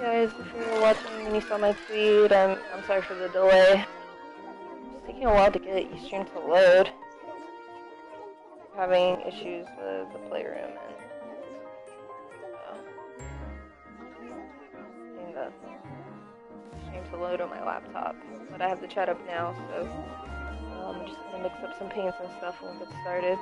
Guys, if you were watching and you saw my tweet, I'm sorry for the delay. It's taking a while to get Eastern to load. Having issues with the playroom and getting the stream to load on my laptop. But I have the chat up now, so I'm just gonna mix up some paints and stuff and we'll get started.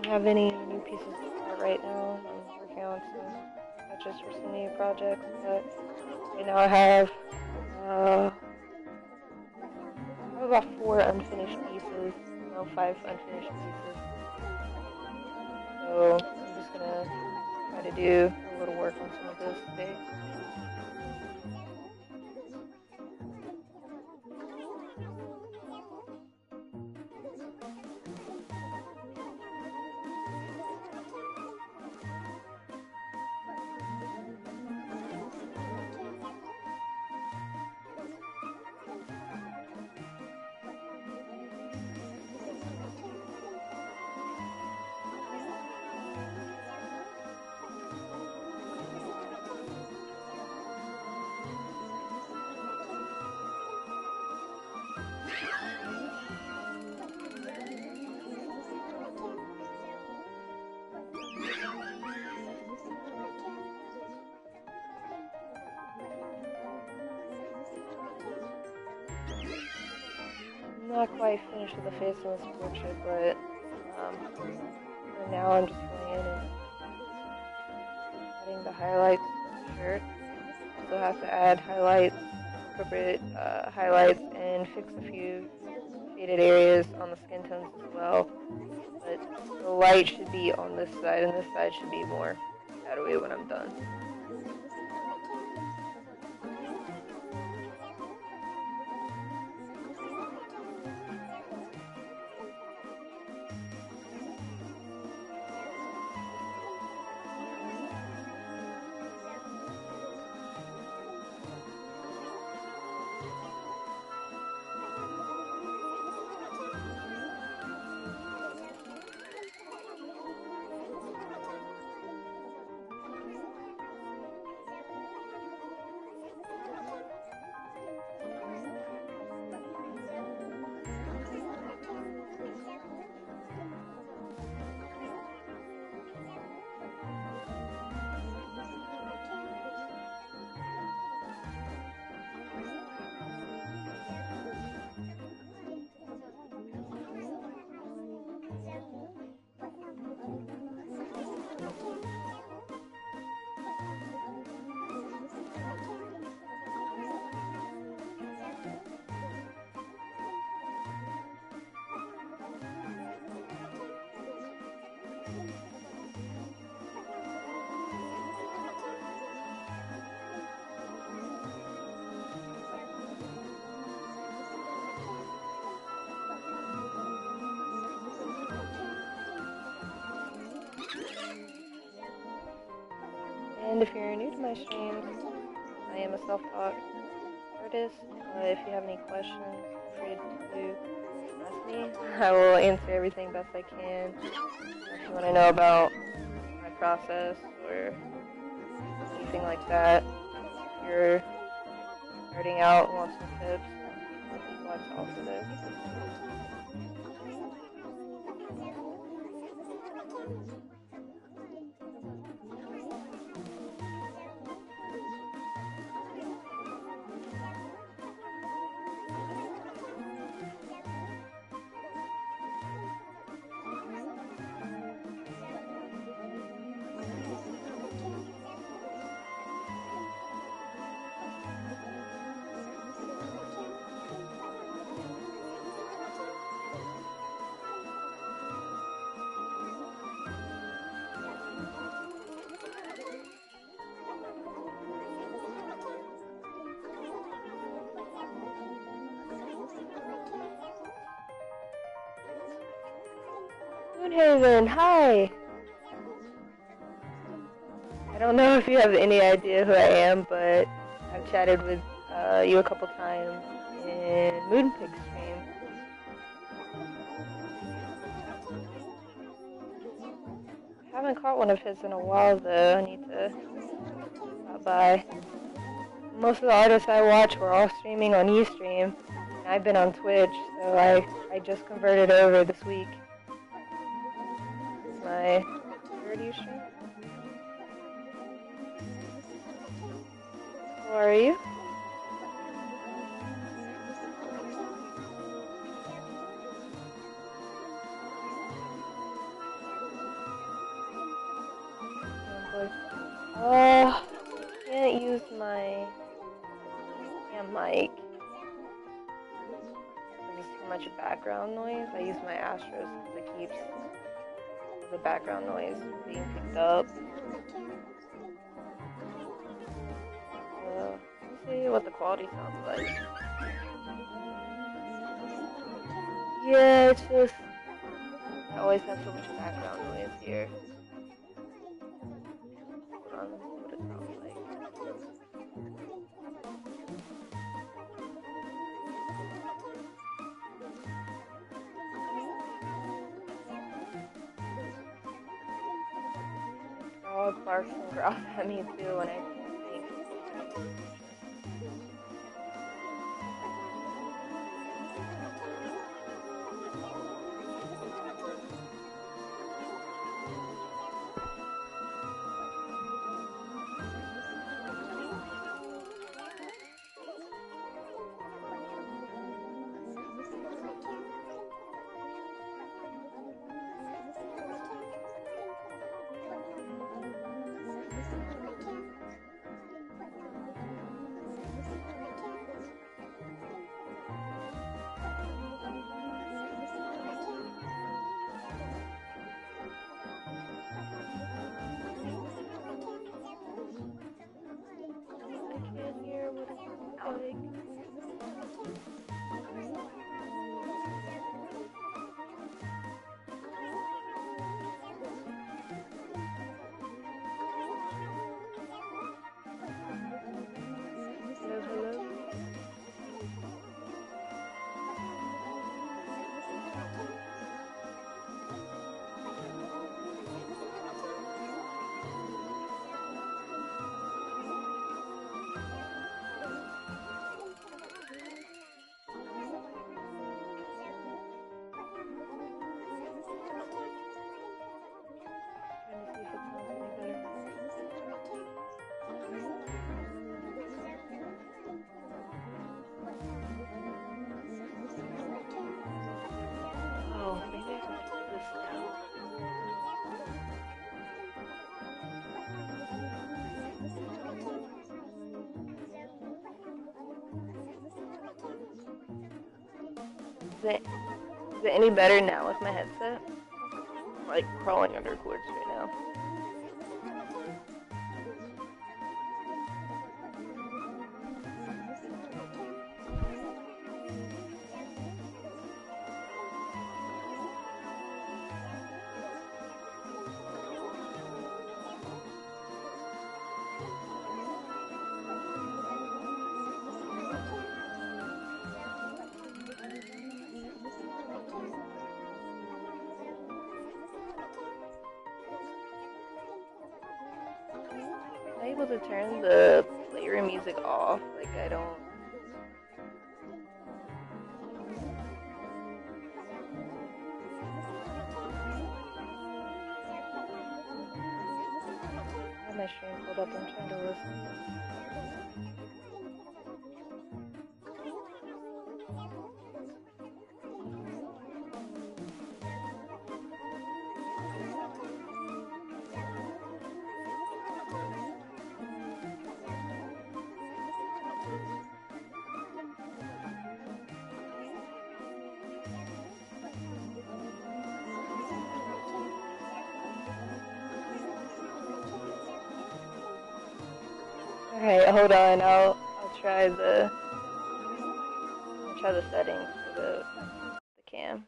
don't have any new pieces to start right now. I'm working on some sketches for some new projects, but right now I have about 4 unfinished pieces. No, 5 unfinished pieces. So I'm just gonna try to do a little work on some of those today. Not quite finished with the face on this portrait, but for now I'm just going in and adding the highlights to the shirt. Still have to add highlights, appropriate highlights, and fix a few faded areas on the skin tones as well. But the light should be on this side, and this side should be more shadowy when I'm done. And if you're new to my streams, I am a self-taught artist. If you have any questions, feel free to ask me. I will answer everything best I can. If you want to know about my process or anything like that, if you're starting out and want some tips, that's also there. Moonhaven, hi! I don't know if you have any idea who I am, but I've chatted with you a couple times in Moonpig stream. I haven't caught one of his in a while though, I need to stop by. Most of the artists I watch were all streaming on Ustream, and I've been on Twitch, so I just converted over this week. My third Ustream. How are you? voice. Can't use my mic. There's too much background noise. I use my Astros because it keeps the background noise being picked up. Let's see what the quality sounds like. Yeah, it's just I always have so much background noise here. Hold on, let's see what it sounds like. Dog barks and growls at me too when I think. Is it any better now with my headset? I'm like crawling under cords right now. Am I able to turn the player music off? Like, I don't... I have my stream pulled up, I'm trying to listen. Alright, hold on, I'll try the settings for the cam.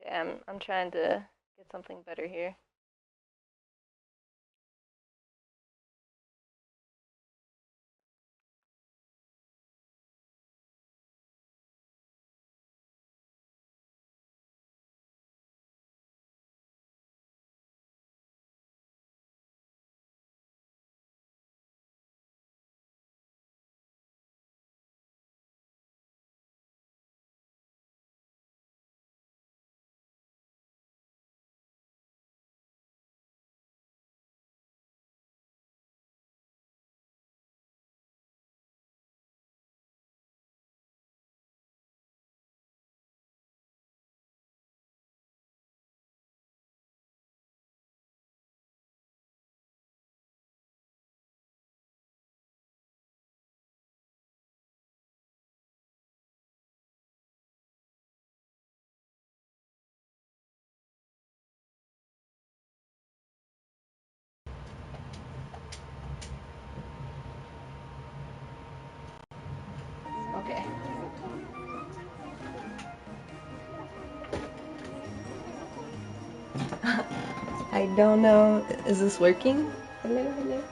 Yeah, I'm trying to get something better here. I don't know. Is this working? Hello, hello.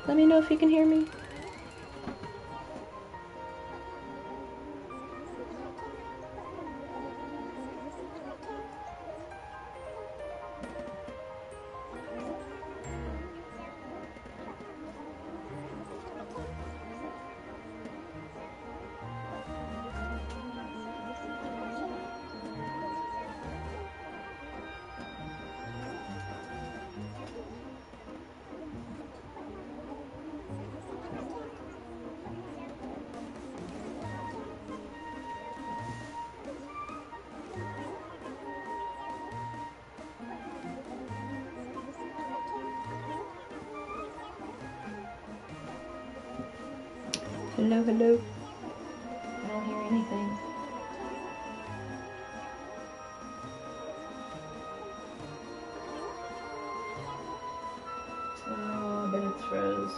Let me know if you can hear me. Hello, hello. I don't hear anything. Oh, but it's froze.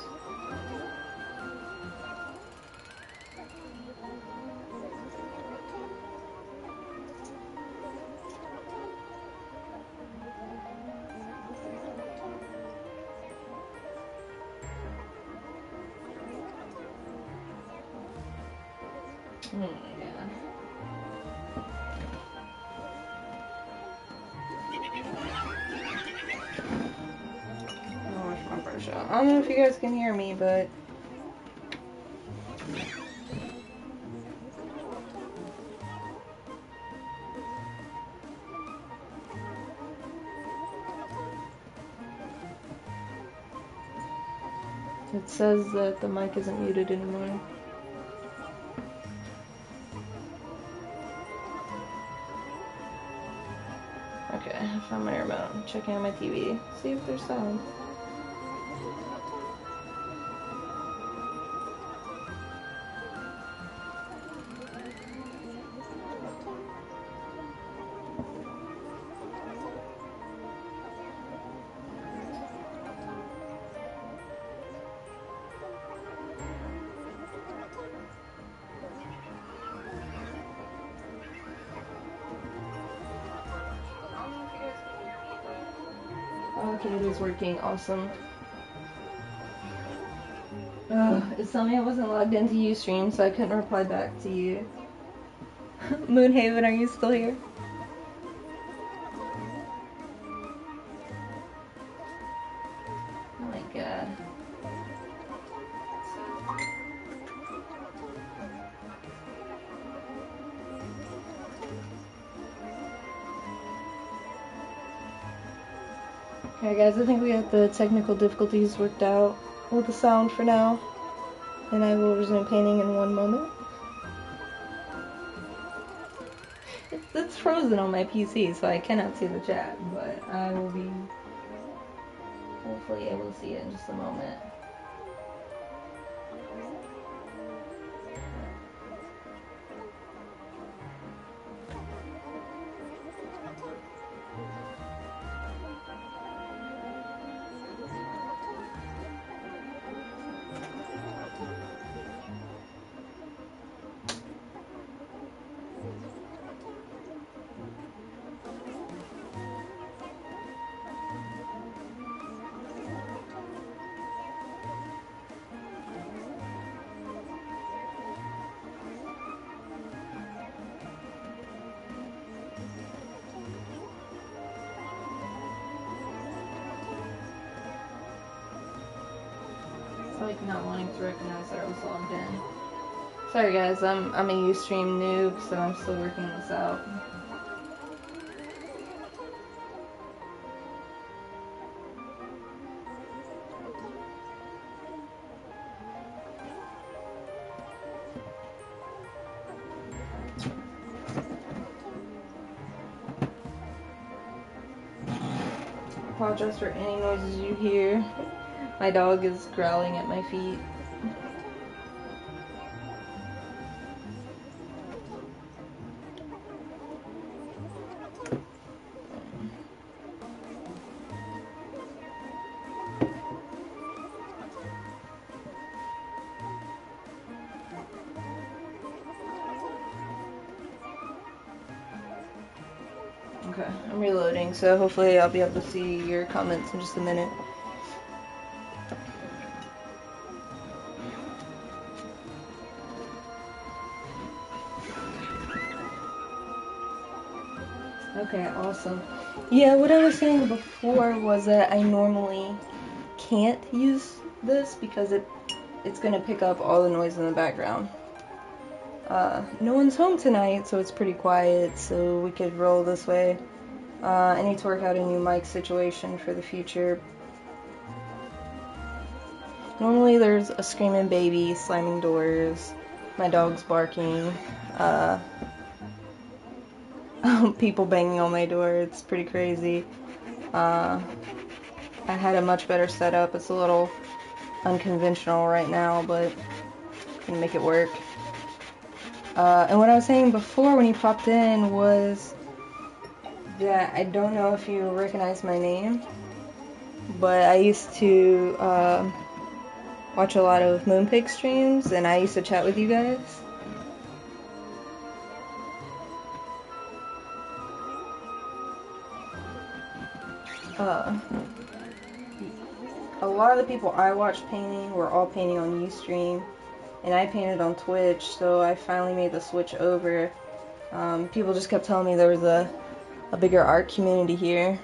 Oh my god. Oh, where's my brush out? I don't know if you guys can hear me, but it says that the mic isn't muted anymore. Okay, I found my remote. I'm checking on my TV. See if there's sound. Okay, it is working. Awesome. It's telling me I wasn't logged into Ustream, so I couldn't reply back to you. Moonhaven, are you still here? Oh my god. Okay guys, I think we got the technical difficulties worked out with the sound for now, and I will resume painting in 1 moment. It's frozen on my PC, so I cannot see the chat, but I will be hopefully able to see it in just a moment. Like not wanting to recognize that I was logged in. Sorry guys, I'm a Ustream noob, so I'm still working this out. Apologize for any noises you hear. My dog is growling at my feet. Okay, I'm reloading, so hopefully I'll be able to see your comments in just a minute. Okay, awesome. Yeah, what I was saying before was that I normally can't use this because it's gonna pick up all the noise in the background. No one's home tonight, so it's pretty quiet, so we could roll this way. I need to work out a new mic situation for the future. Normally there's a screaming baby, slamming doors, my dog's barking, people banging on my door. It's pretty crazy. I had a much better setup. It's a little unconventional right now, but I can make it work. And what I was saying before when you popped in was that I don't know if you recognize my name, but I used to watch a lot of Moonpig streams, and I used to chat with you guys. A lot of the people I watched painting were all painting on Ustream, and I painted on Twitch, so I finally made the switch over. People just kept telling me there was a bigger art community here.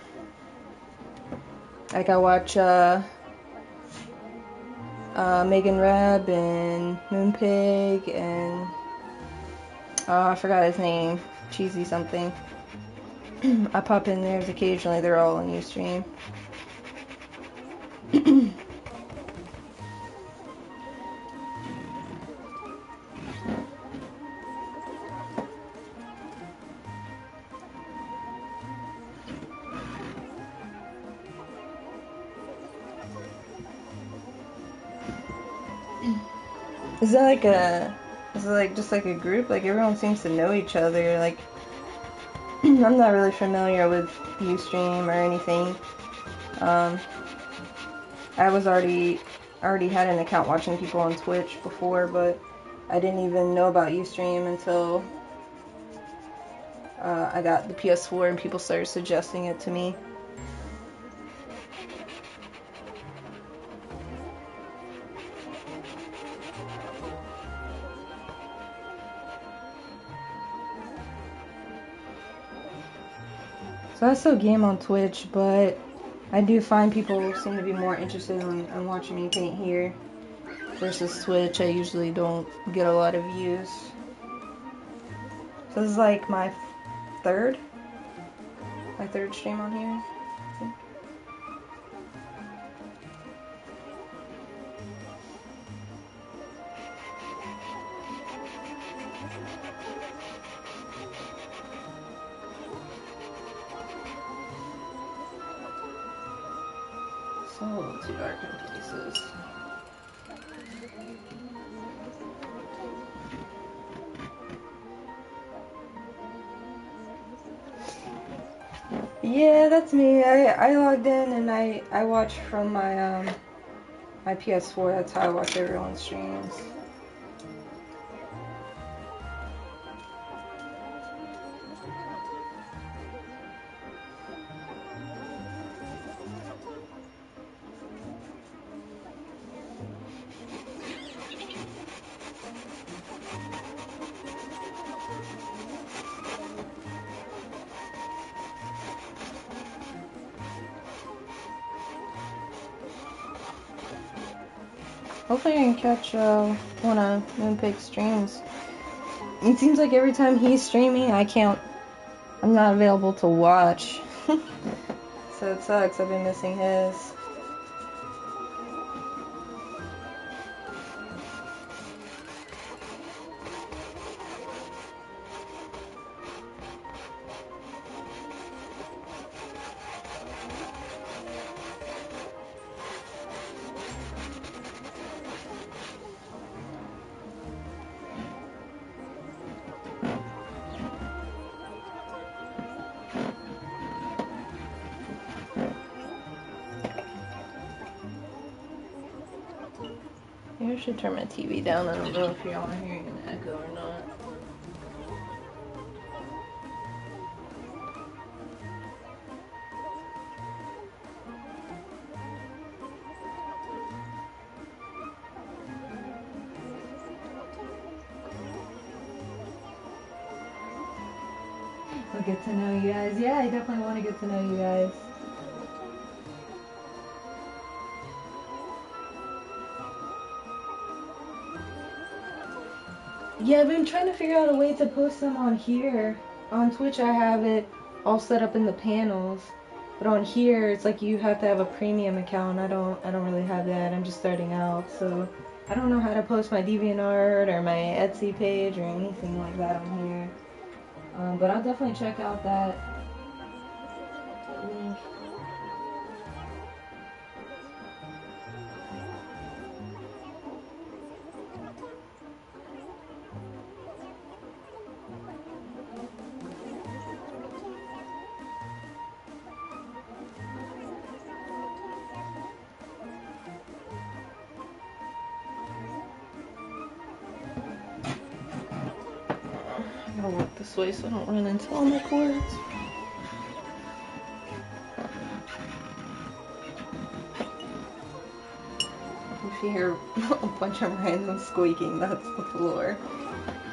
Like I watch Megan Rab and Moonpig and I forgot his name, Cheesy something. I pop in theirs occasionally. They're all on Ustream. Is it like just like a group? Like everyone seems to know each other. Like I'm not really familiar with Ustream or anything. I was already had an account watching people on Twitch before, but I didn't even know about Ustream until I got the PS4 and people started suggesting it to me. So I still game on Twitch, but I do find people seem to be more interested in watching me paint here versus Twitch. I usually don't get a lot of views. So this is like my third stream on here, I think. It's a little too dark in places. Yeah, that's me. I logged in and I watch from my my PS4. That's how I watch everyone's streams. Hopefully I can catch one of Moonpig's streams. It seems like every time he's streaming, I'm not available to watch. So it sucks, I've been missing his. Maybe I should turn my TV down. I don't know if y'all are hearing an echo or not. I'll get to know you guys. Yeah, I definitely want to get to know you guys. Yeah, I've been trying to figure out a way to post them on here. On Twitch I have it all set up in the panels. But on here it's like you have to have a premium account. I don't really have that. I'm just starting out, so I don't know how to post my DeviantArt or my Etsy page or anything like that on here. But I'll definitely check out that link. I'm gonna work this way so I don't run into all my cords. If you hear a bunch of random squeaking, that's the floor.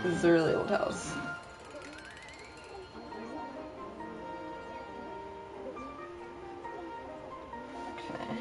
This is a really old house. Okay.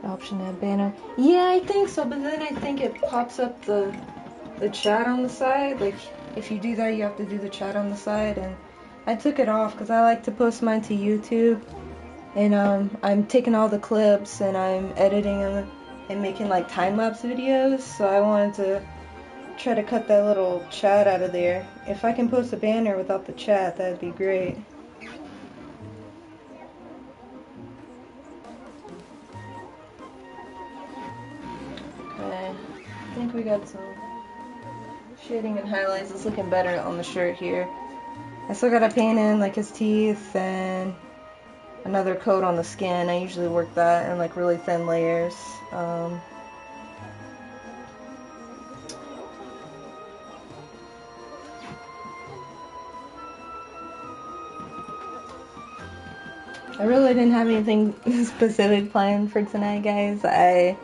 Option add banner. Yeah, I think so, but then I think it pops up the chat on the side. Like, if you do that, you have to do the chat on the side, and I took it off because I like to post mine to YouTube, and I'm taking all the clips and I'm editing them and making like time-lapse videos, so I wanted to try to cut that little chat out of there. If I can post a banner without the chat, that'd be great. Okay, I think we got some shading and highlights. It's looking better on the shirt here. I still gotta paint in like his teeth and another coat on the skin. I usually work that in like really thin layers. I really didn't have anything specific planned for tonight, guys. I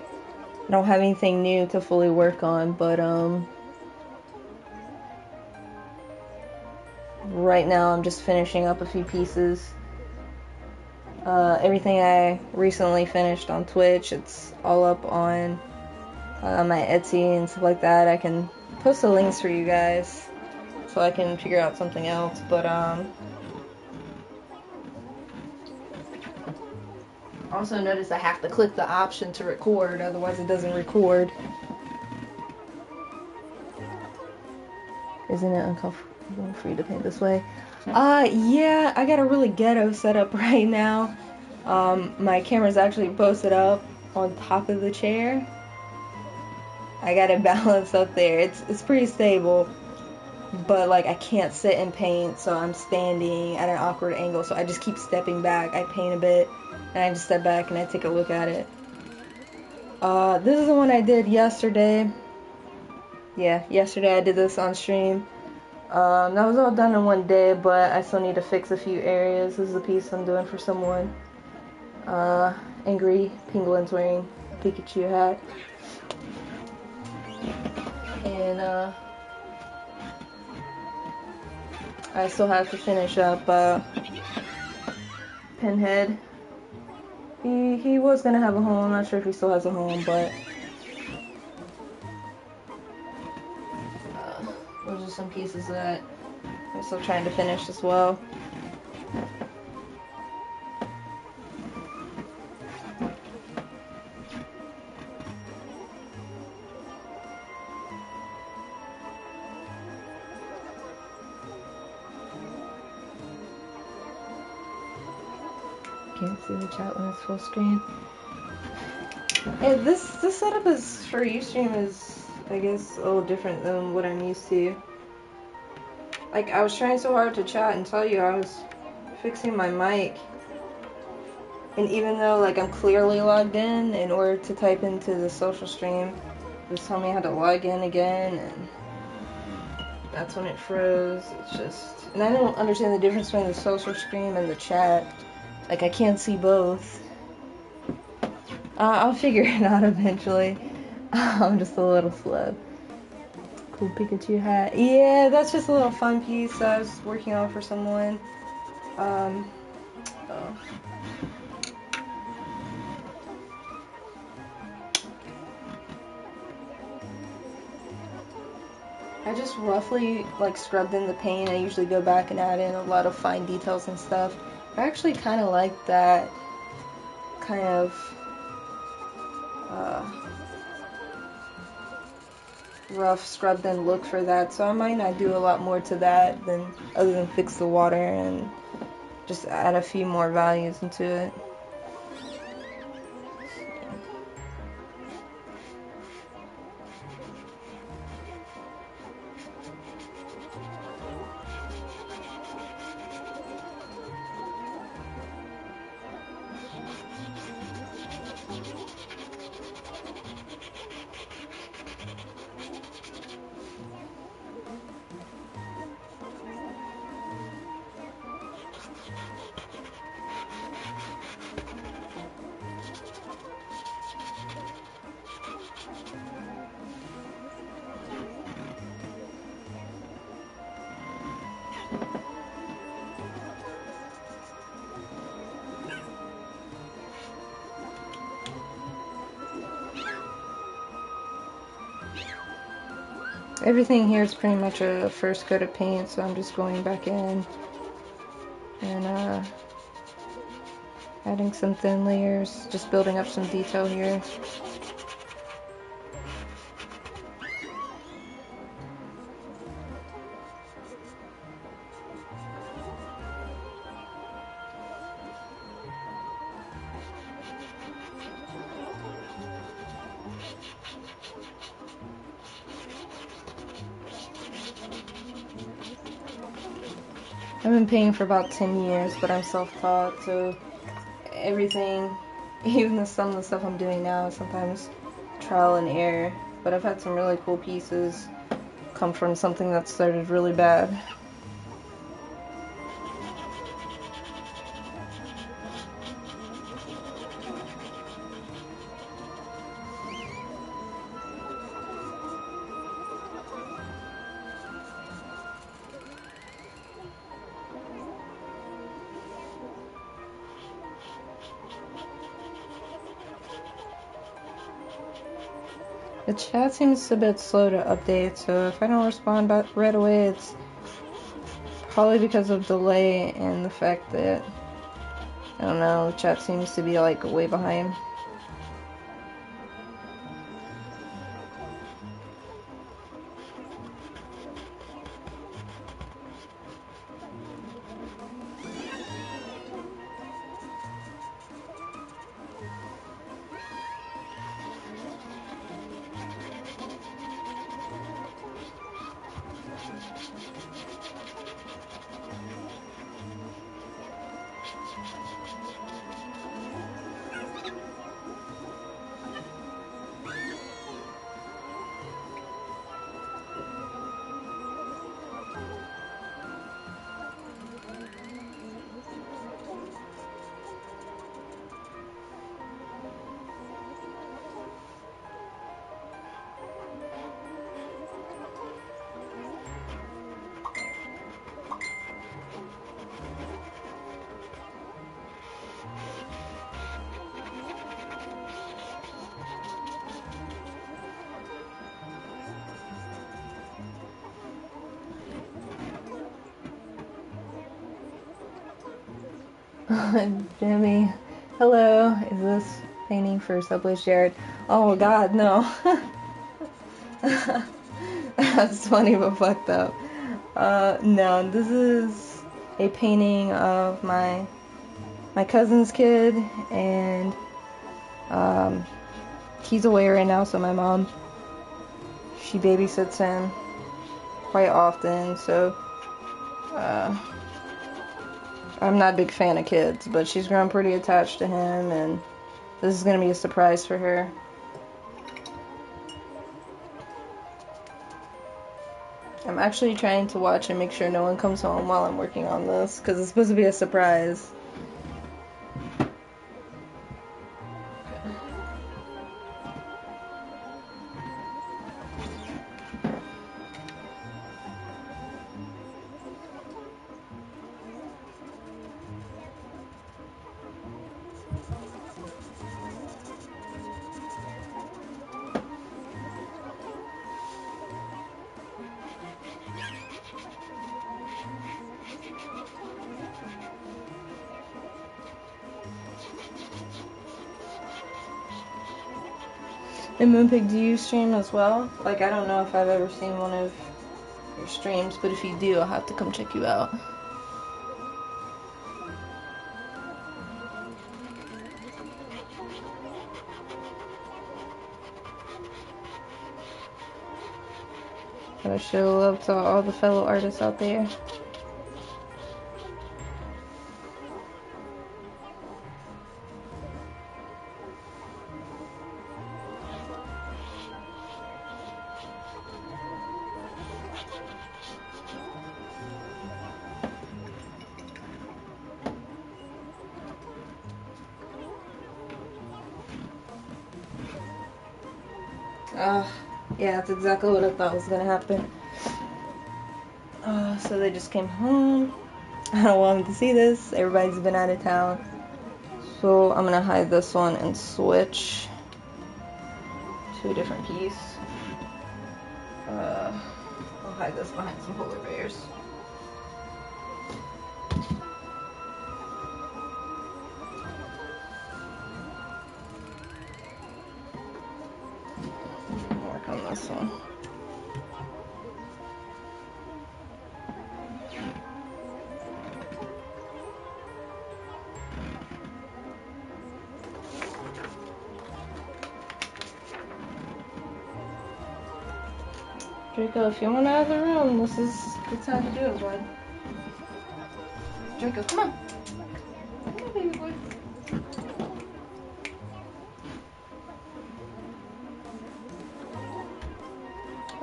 don't have anything new to fully work on, but right now I'm just finishing up a few pieces. Everything I recently finished on Twitch, it's all up on my Etsy and stuff like that. I can post the links for you guys so I can figure out something else, but also notice I have to click the option to record, otherwise it doesn't record. Isn't it uncomfortable for you to paint this way? Yeah, I got a really ghetto setup right now. My camera's actually posted up on top of the chair. I got it balanced up there. It's pretty stable, but like I can't sit and paint, so I'm standing at an awkward angle, so I just keep stepping back. I paint a bit, and I just step back and I take a look at it. This is the one I did yesterday. Yeah, yesterday I did this on stream. That was all done in one day, but I still need to fix a few areas. This is a piece I'm doing for someone. Angry Penguin's wearing a Pikachu hat. And, I still have to finish up, Pinhead. He was gonna have a home. I'm not sure if he still has a home, but those are some pieces that I'm still trying to finish as well. Can't see the chat when it's full screen. Hey, this setup is for Ustream is, I guess, a little different than what I'm used to. Like, I was trying so hard to chat and tell you I was fixing my mic. And even though, like, I'm clearly logged in order to type into the social stream, it was telling me I had to log in again, and that's when it froze. It's just... And I don't understand the difference between the social stream and the chat. Like, I can't see both. I'll figure it out eventually. I'm just a little slow. Cool Pikachu hat. Yeah, that's just a little fun piece I was working on for someone. Oh. I just roughly, like, scrubbed in the paint. I usually go back and add in a lot of fine details and stuff. I actually kind of like that kind of rough scrubbed in look for that, so I might not do a lot more to that than other than fix the water and just add a few more values into it. Everything here is pretty much a first coat of paint, so I'm just going back in and adding some thin layers, just building up some detail here. I've been painting for about 10 years, but I'm self-taught, so everything, even some of the stuff I'm doing now, is sometimes trial and error. But I've had some really cool pieces come from something that started really bad. The chat seems a bit slow to update, so if I don't respond right away, it's probably because of delay and the fact that, I don't know, the chat seems to be like way behind. Jimmy, hello. Is this painting for Subway Jared? Oh God, no. That's funny but fucked up. No, this is a painting of my my cousin's kid, and he's away right now, so my mom, she babysits him quite often, so I'm not a big fan of kids, but she's grown pretty attached to him, and this is going to be a surprise for her. I'm actually trying to watch and make sure no one comes home while I'm working on this, because it's supposed to be a surprise. And Moonpig, do you stream as well? Like, I don't know if I've ever seen one of your streams, but if you do, I'll have to come check you out. Gotta show love to all the fellow artists out there. Yeah, that's exactly what I thought was gonna happen. So they just came home. I don't want them to see this. Everybody's been out of town. So I'm gonna hide this one and switch to a different piece. I'll hide this behind some polar bears. Work on this one. Draco, if you want out of the room, this is the time to do it, bud. Draco, come on. Come on, baby boy.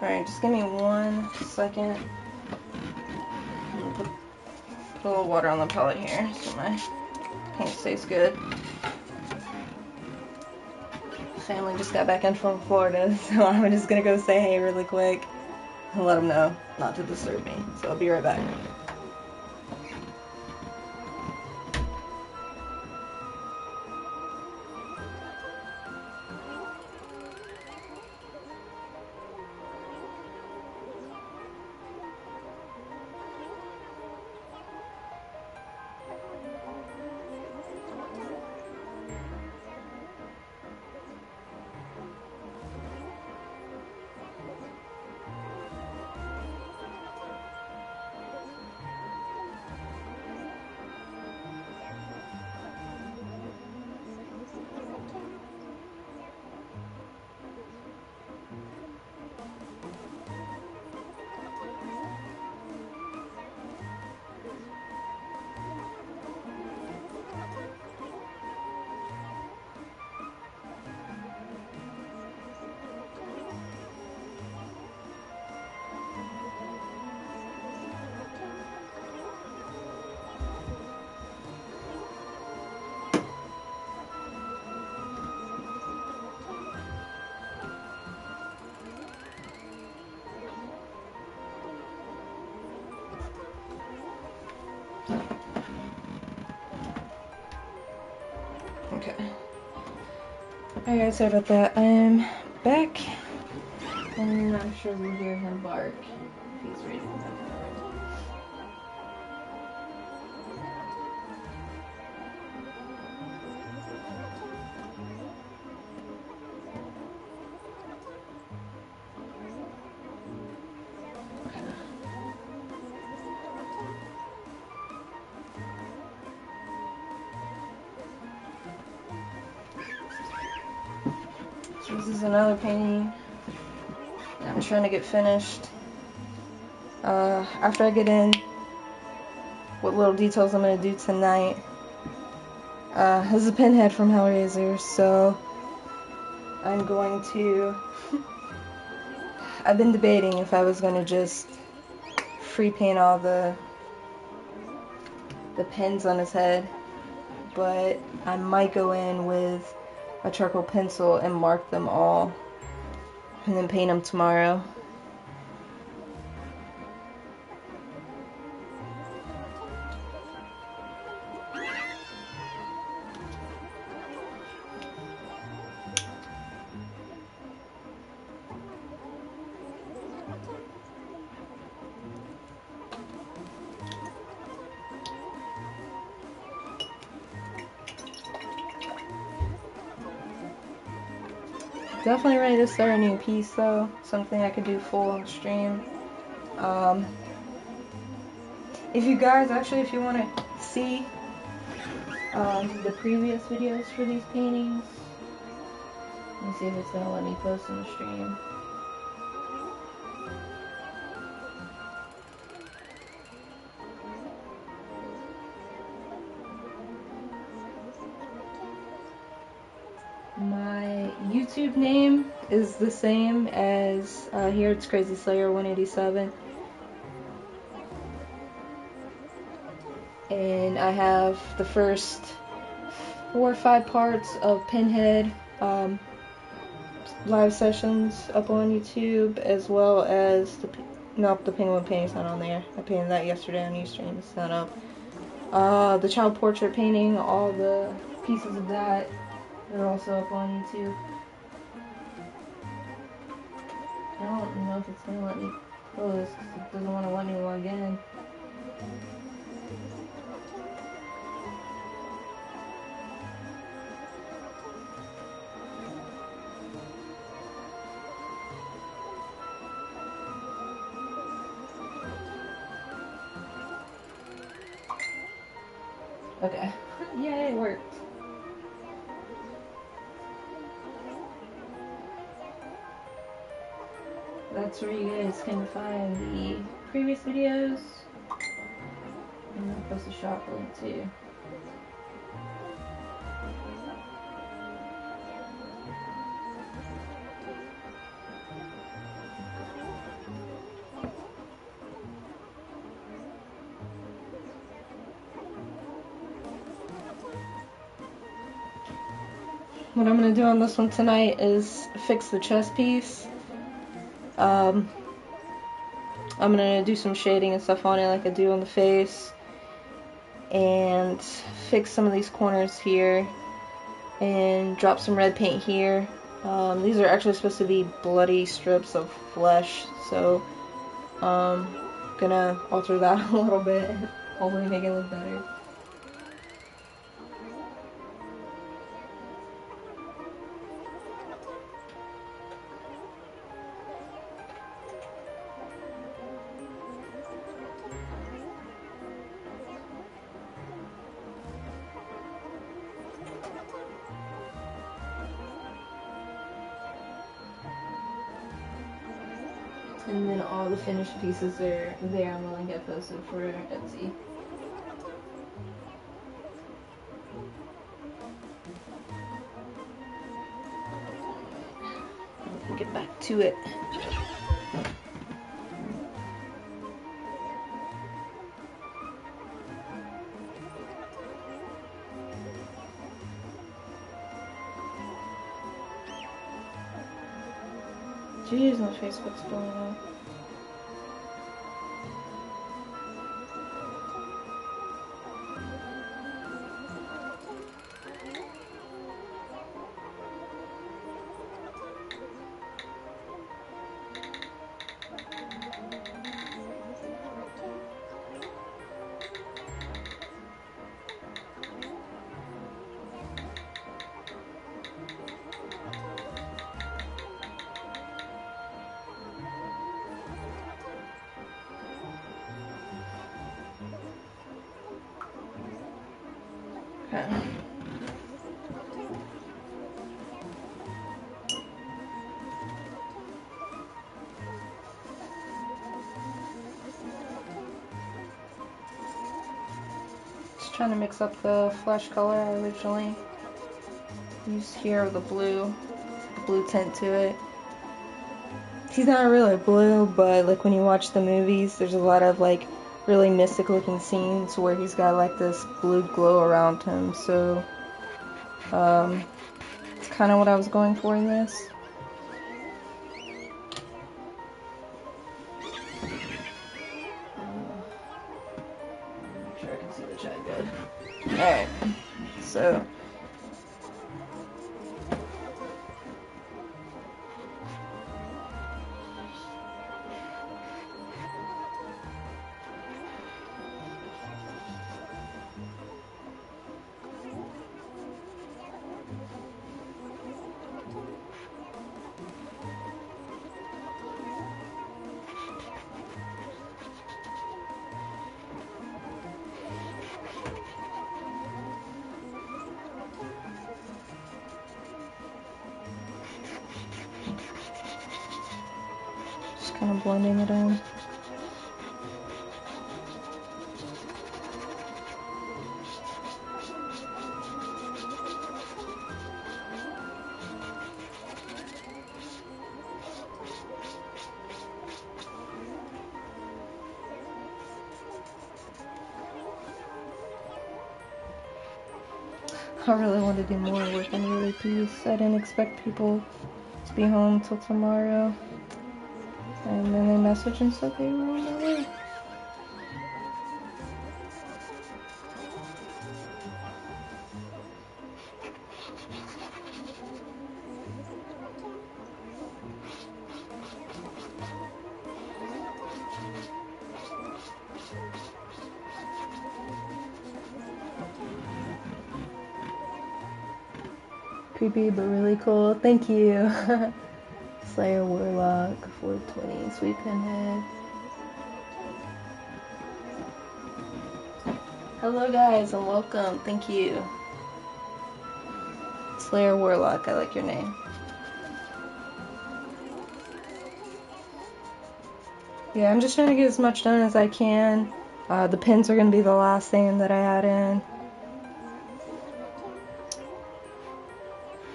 Alright, just give me 1 second. Put a little water on the palette here so my paint stays good. Family just got back in from Florida, so I'm just gonna go say hey really quick and let them know not to disturb me. So I'll be right back. Okay. Alright, sorry about that. I'm back. And I'm sure we'll hear him bark if he's ready. This is another painting I'm trying to get finished. After I get in what little details I'm going to do tonight. This is a pinhead from Hellraiser, so I'm going to... I've been debating if I was going to just free paint all the pins on his head, but I might go in with a charcoal pencil and mark them all and then paint them tomorrow. Definitely ready to start a new piece though, something I could do full on stream. If you guys, actually, if you want to see the previous videos for these paintings, let me see if it's going to let me post in the stream. My YouTube name is the same as here, it's krazyslayer187. And I have the first 4 or 5 parts of Pinhead live sessions up on YouTube, as well as the penguin painting's not on there. I painted that yesterday on Ustream. It's not up. The child portrait painting, all the pieces of that are also up on YouTube. I don't know if it's gonna let me post because it doesn't want to let me log in. Okay. Yay, it worked. That's where you guys can find the previous videos. And I'll post a shop link too. What I'm going to do on this one tonight is fix the chest piece. I'm going to do some shading and stuff on it like I do on the face. And fix some of these corners here. And drop some red paint here. These are actually supposed to be bloody strips of flesh. So I'm going to alter that a little bit. Hopefully make it look better. And then all the finished pieces are there on the link I posted for Etsy. We'll get back to it. Jeez, my Facebook's blowing up. just trying to mix up the flesh color I originally used here, the blue tint to it. He's not really blue, but like when you watch the movies, there's a lot of like really mystic looking scenes where he's got like this blue glow around him, so it's kind of what I was going for in this. Make sure I can see the chat good. Alright, so just kind of blending it in. I really want to do more work on Really Peace. I didn't expect people to be home till tomorrow. And then they messaged and said they were on their way. Creepy but really cool. Thank you. Slayer Warlock 420 Sweet Pinhead. Hello guys and welcome. Thank you. Slayer Warlock, I like your name. Yeah, I'm just trying to get as much done as I can. The pins are going to be the last thing that I add in.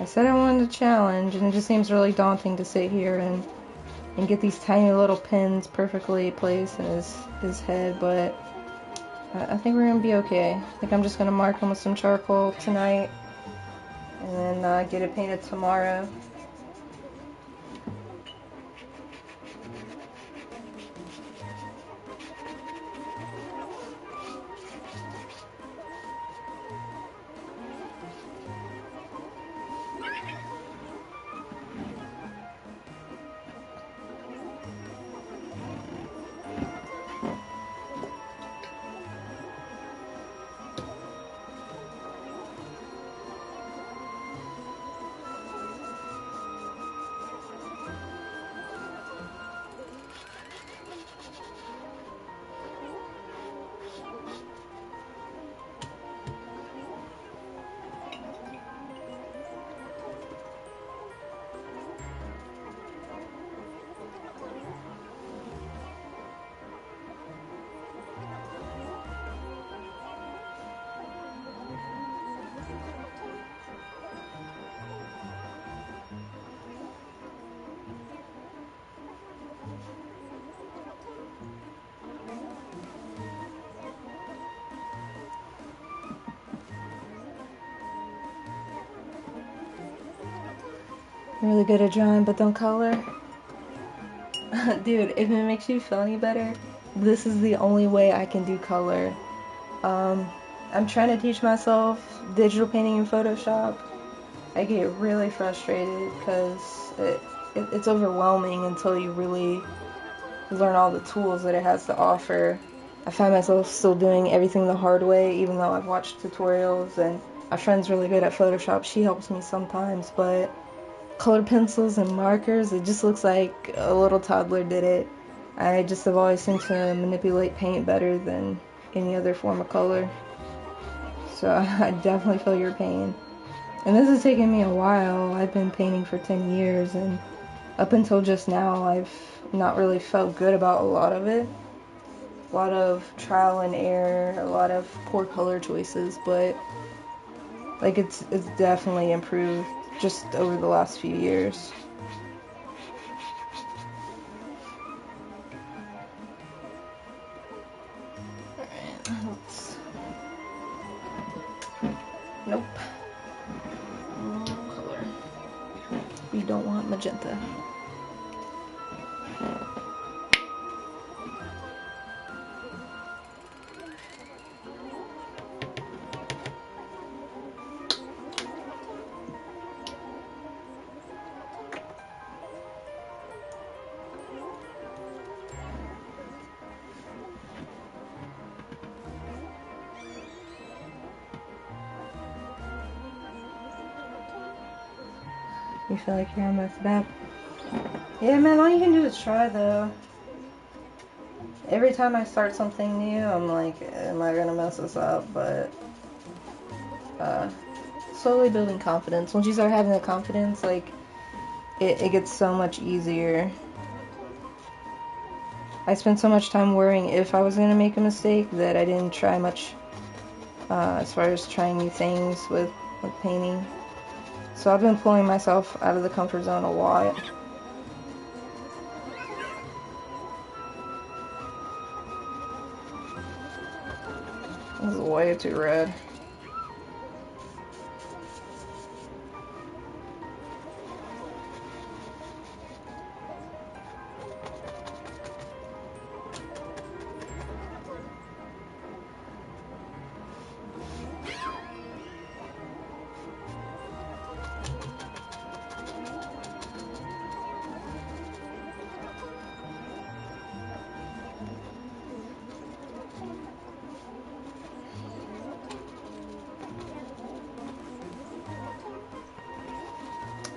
I said I wanted a challenge, and it just seems really daunting to sit here and get these tiny little pins perfectly placed in his head, but I think we're going to be okay. I think I'm just going to mark him with some charcoal tonight, and then get it painted tomorrow. I'm really good at drawing, but don't color. Dude, if it makes you feel any better, this is the only way I can do color. I'm trying to teach myself digital painting in Photoshop. I get really frustrated because it's overwhelming until you really learn all the tools that it has to offer. I find myself still doing everything the hard way, even though I've watched tutorials, and my friend's really good at Photoshop. She helps me sometimes, but colored pencils and markers, it just looks like a little toddler did it. I just have always seemed to manipulate paint better than any other form of color. So I definitely feel your pain. And this has taken me a while. I've been painting for 10 years, and up until just now, I've not really felt good about a lot of it. a lot of trial and error, a lot of poor color choices, but like it's definitely improved just over the last few years. Nope. Wrong color. We don't want magenta. You feel like you're gonna mess it up? Yeah, man, all you can do is try, though. Every time I start something new, I'm like, am I gonna mess this up? But, slowly building confidence. Once you start having the confidence, like, it gets so much easier. I spent so much time worrying if I was gonna make a mistake that I didn't try much, as far as trying new things with painting. So I've been pulling myself out of the comfort zone a lot. This is way too red.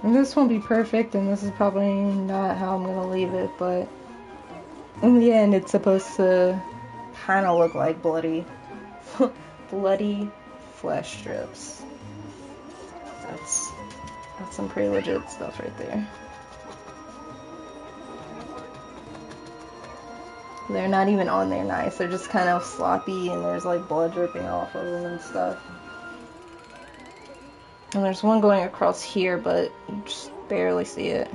And this won't be perfect, and this is probably not how I'm gonna leave it, but in the end, it's supposed to kind of look like bloody flesh strips. That's some pretty legit stuff right there. They're not even on there nice. They're just kind of sloppy, and there's like blood dripping off of them and stuff. And there's one going across here, but you just barely see it.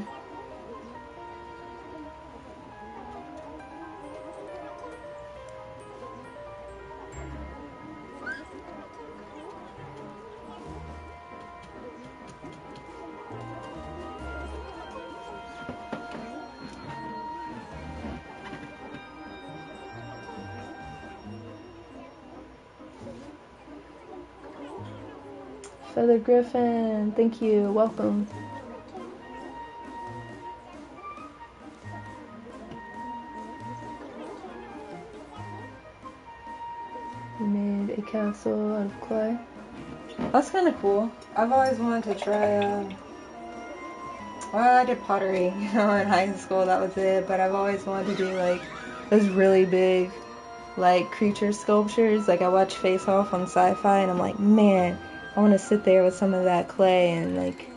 Feather Griffin, thank you, welcome. You made a castle out of clay. That's kind of cool. I've always wanted to try, well, I did pottery, in high school, that was it, but I've always wanted to do, like, those really big, like, creature sculptures. Like, I watch Face Off on Sci-Fi, and I'm like, man, I want to sit there with some of that clay and, like,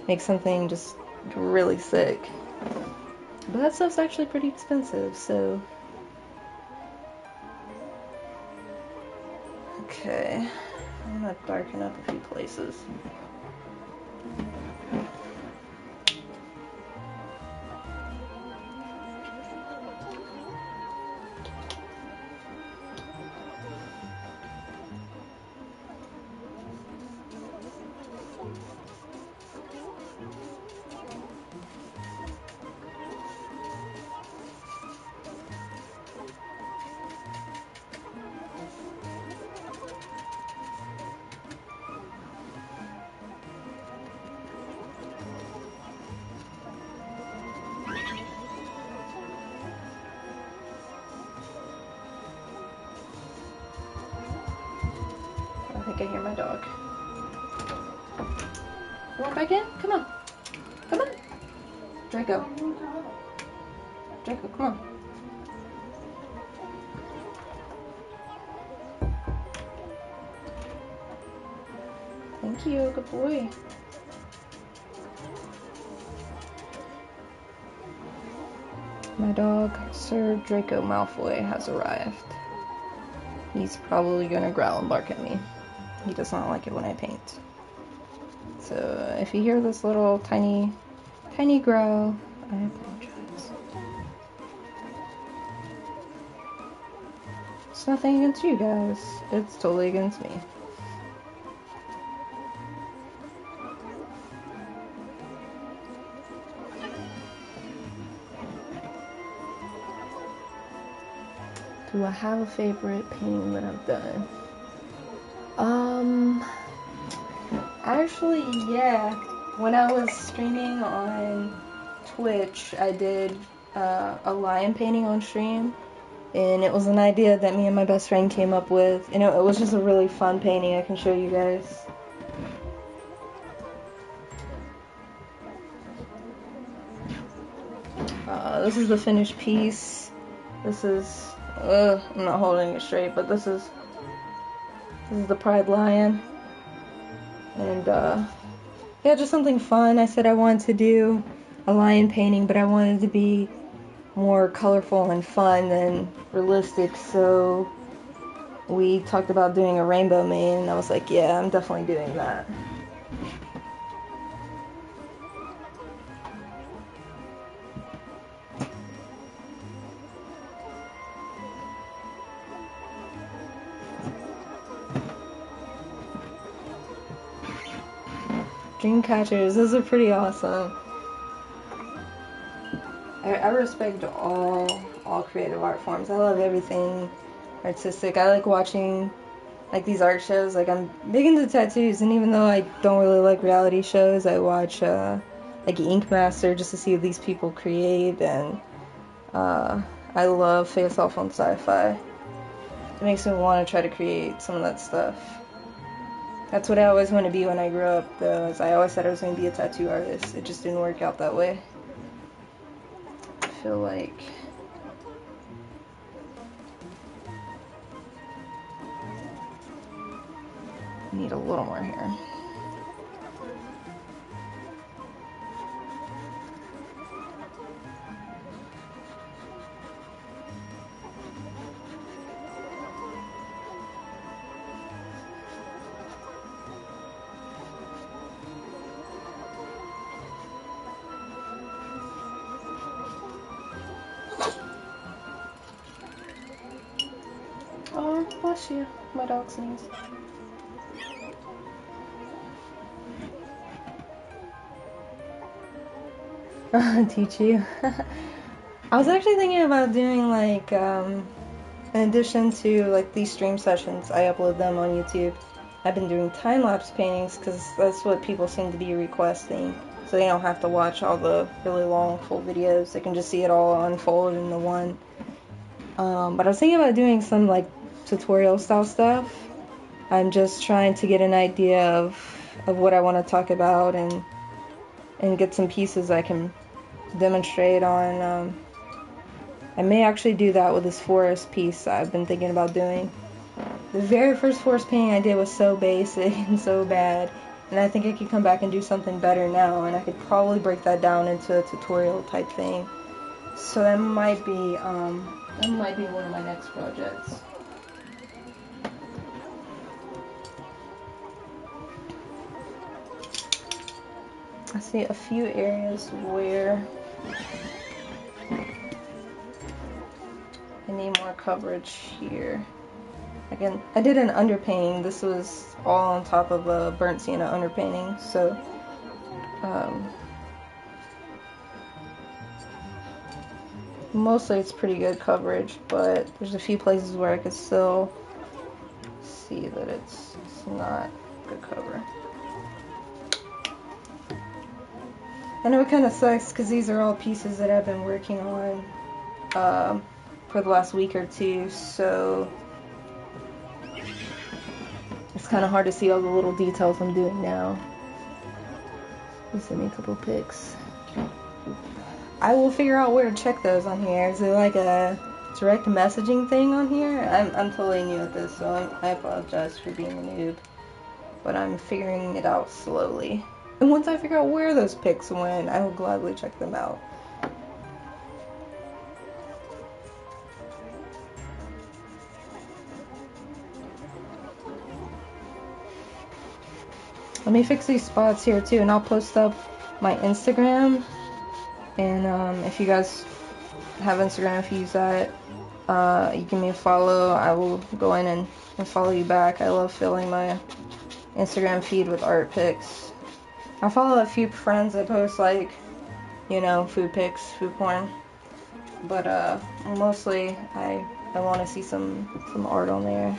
make something just really sick. But that stuff's actually pretty expensive, so... Okay, I'm gonna darken up a few places. I think I hear my dog. You want back in? Come on. Come on. Draco. Draco, come on. Thank you, good boy. My dog, Sir Draco Malfoy, has arrived. He's probably gonna growl and bark at me. He does not like it when I paint. So if you hear this little tiny growl, I apologize. It's nothing against you guys. It's totally against me. Do I have a favorite painting that I've done? Actually, yeah. When I was streaming on Twitch, I did a lion painting on stream, and it was an idea that me and my best friend came up with, and it was just a really fun painting. I can show you guys. This is the finished piece. This is, I'm not holding it straight, but this is the Pride Lion. And, yeah, just something fun. I said I wanted to do a lion painting, but I wanted to be more colorful and fun than realistic, so we talked about doing a rainbow mane, and I was like, yeah, I'm definitely doing that. Dream catchers, those are pretty awesome. I respect all creative art forms. I love everything artistic. I like watching like these art shows. Like, I'm big into tattoos, and even though I don't really like reality shows, I watch like Ink Master just to see what these people create, and I love face off on sci-fi. It makes me want to try to create some of that stuff. That's what I always wanted to be when I grew up, though, is I always said I was going to be a tattoo artist. It just didn't work out that way. I feel like I need a little more here. Oh, bless you. My dog sneezed. Teach you. I was actually thinking about doing like, in addition to like these stream sessions, I upload them on YouTube. I've been doing time-lapse paintings because that's what people seem to be requesting. So they don't have to watch all the really long full videos. They can just see it all unfold in the one. But I was thinking about doing some like tutorial style stuff. I'm just trying to get an idea of what I want to talk about and get some pieces I can demonstrate on. I may actually do that with this forest piece I've been thinking about doing. The very first forest painting I did was so basic and so bad, and I think I could come back and do something better now, and I could probably break that down into a tutorial type thing. So that might be one of my next projects. I see a few areas where I need more coverage here. Again, I did an underpainting. This was all on top of a burnt sienna underpainting, so mostly it's pretty good coverage, but there's a few places where I could still see that it's not good cover. I know it kind of sucks because these are all pieces that I've been working on for the last week or two, so it's kind of hard to see all the little details I'm doing now. You sent me a couple pics. I will figure out where to check those on here. Is it like a direct messaging thing on here? I'm totally new at this, so I apologize for being a noob, but I'm figuring it out slowly. And once I figure out where those pics went, I will gladly check them out. Let me fix these spots here too, and I'll post up my Instagram. And if you guys have Instagram, if you use that, you give me a follow. I will go in and follow you back. I love filling my Instagram feed with art pics. I follow a few friends that post, like, you know, food pics, food porn. But mostly I want to see some art on there.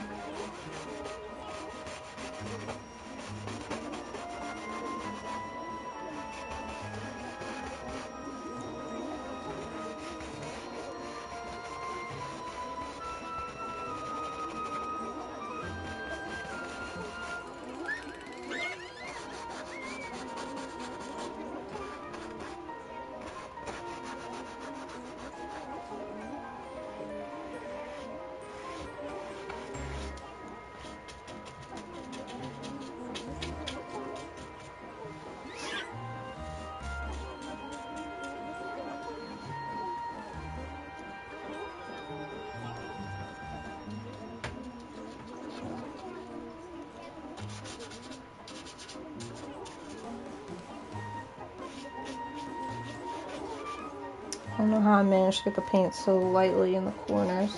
I don't know how I managed to get the paint so lightly in the corners.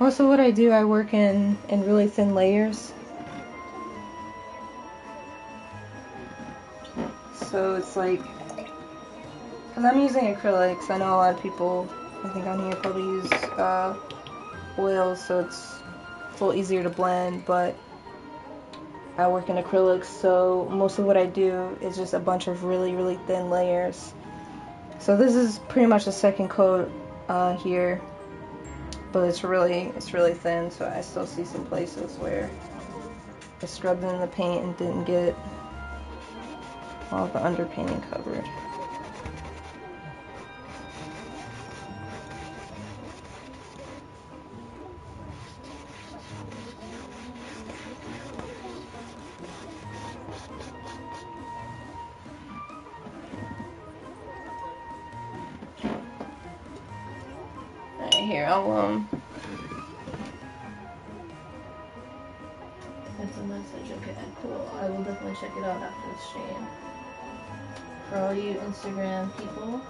Most of what I do, I work in really thin layers. So it's like, because I'm using acrylics, I know a lot of people, I think on here, probably use oils, so it's a little easier to blend, but I work in acrylics, so most of what I do is just a bunch of really, really thin layers. So this is pretty much the second coat here, but it's really thin, so I still see some places where I scrubbed in the paint and didn't get all the underpainting covered. Alright, here, I'll that's a message. Okay, cool. I will definitely check it out after this stream. For all you Instagram people.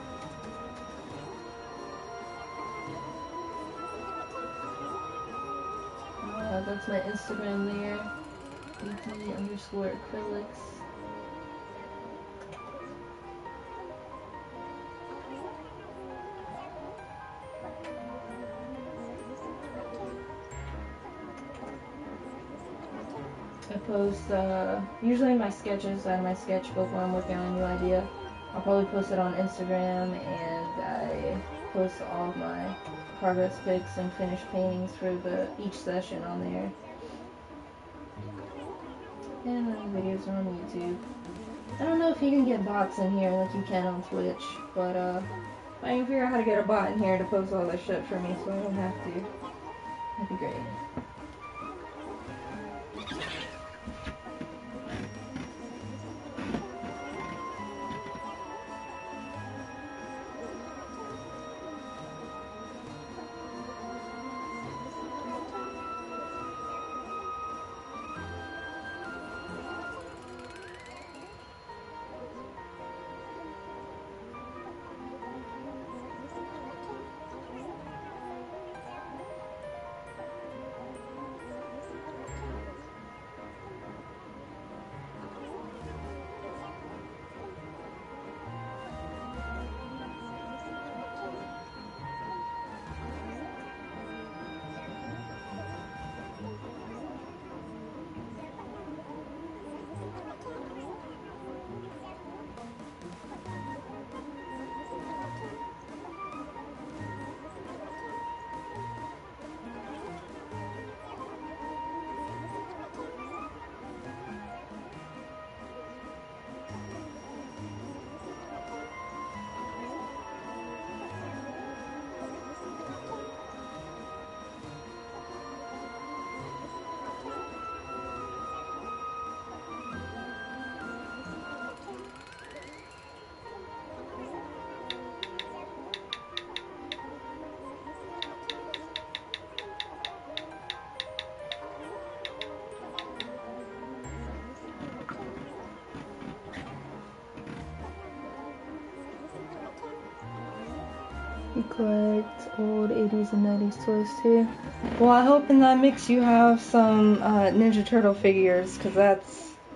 That's my Instagram there. Geeky_Acrylics. I post, usually my sketches out of my sketchbook when I'm working on a new idea. I'll probably post it on Instagram, and I post all of my progress pics and finished paintings for each session on there. And my videos are on YouTube. I don't know if you can get bots in here like you can on Twitch, but I can figure out how to get a bot in here to post all that shit for me so I don't have to. That'd be great. You collect old 80s and 90s toys too. Well, I hope in that mix you have some Ninja Turtle figures, because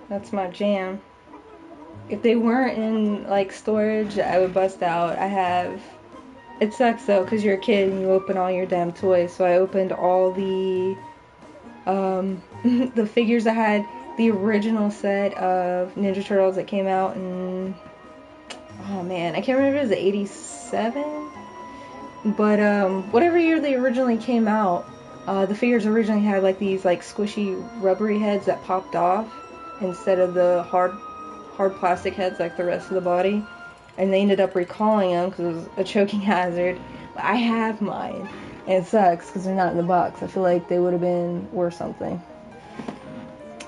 that's my jam. If they weren't in like storage, I would bust out. It sucks though, because you're a kid and you open all your damn toys. So I opened all the the figures. I had the original set of Ninja Turtles that came out in, oh man, I can't remember if it was 87, but whatever year they originally came out, the figures originally had like these like squishy rubbery heads that popped off instead of the hard plastic heads like the rest of the body, and they ended up recalling them because it was a choking hazard. But I have mine, and it sucks because they're not in the box. I feel like they would have been worth something.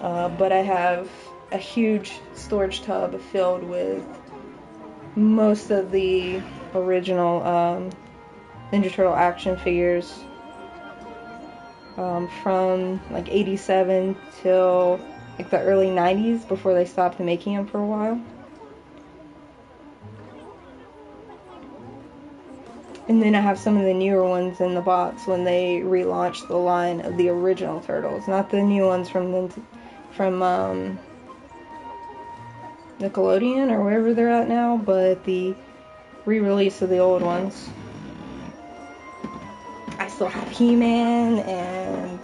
But I have a huge storage tub filled with most of the original Ninja Turtle action figures from like 87 till like the early 90s before they stopped making them for a while. And then I have some of the newer ones in the box when they relaunched the line of the original Turtles, not the new ones from Nickelodeon or wherever they're at now, but the re-release of the old ones. I still have He-Man, and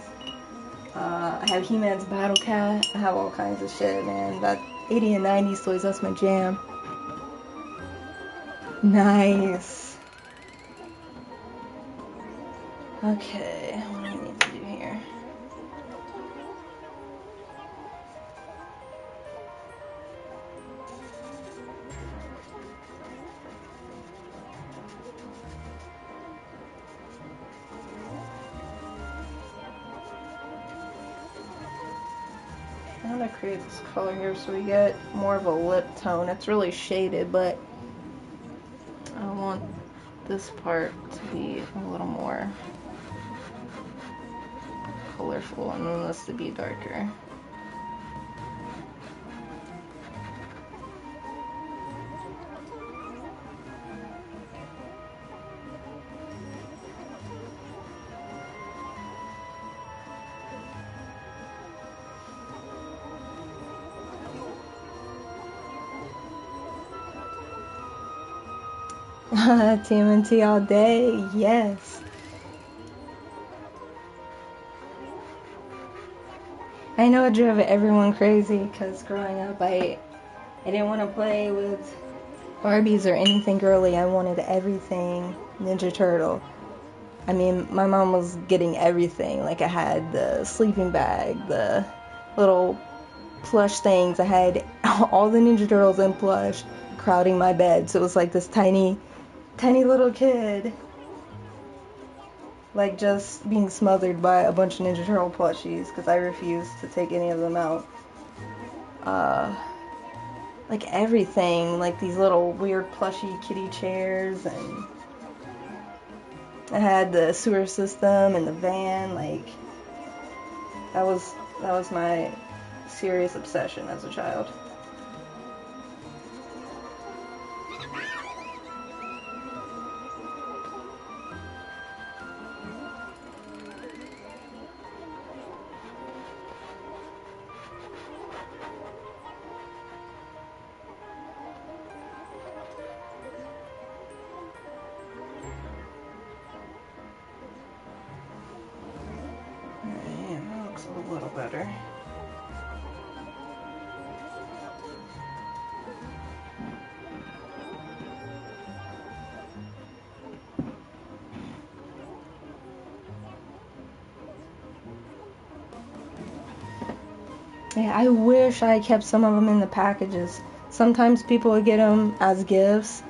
I have He-Man's Battle Cat. I have all kinds of shit, man. That 80 and 90s toys, that's my jam. Nice. Okay, what do I need to do here? I'm gonna create this color here so we get more of a lip tone. It's really shaded, but I want this part to be a little more colorful and then this to be darker. TMNT all day, yes. I know it drove everyone crazy because growing up I didn't want to play with Barbies or anything girly. I wanted everything Ninja Turtle. I mean, my mom was getting everything. Like I had the sleeping bag, the little plush things. I had all the Ninja Turtles in plush crowding my bed. So it was like this tiny little kid, like just being smothered by a bunch of Ninja Turtle plushies because I refused to take any of them out. Like everything, like these little weird plushy kitty chairs, and I had the sewer system and the van. Like that was my serious obsession as a child. A little better. Yeah, I wish I kept some of them in the packages. Sometimes people would get them as gifts,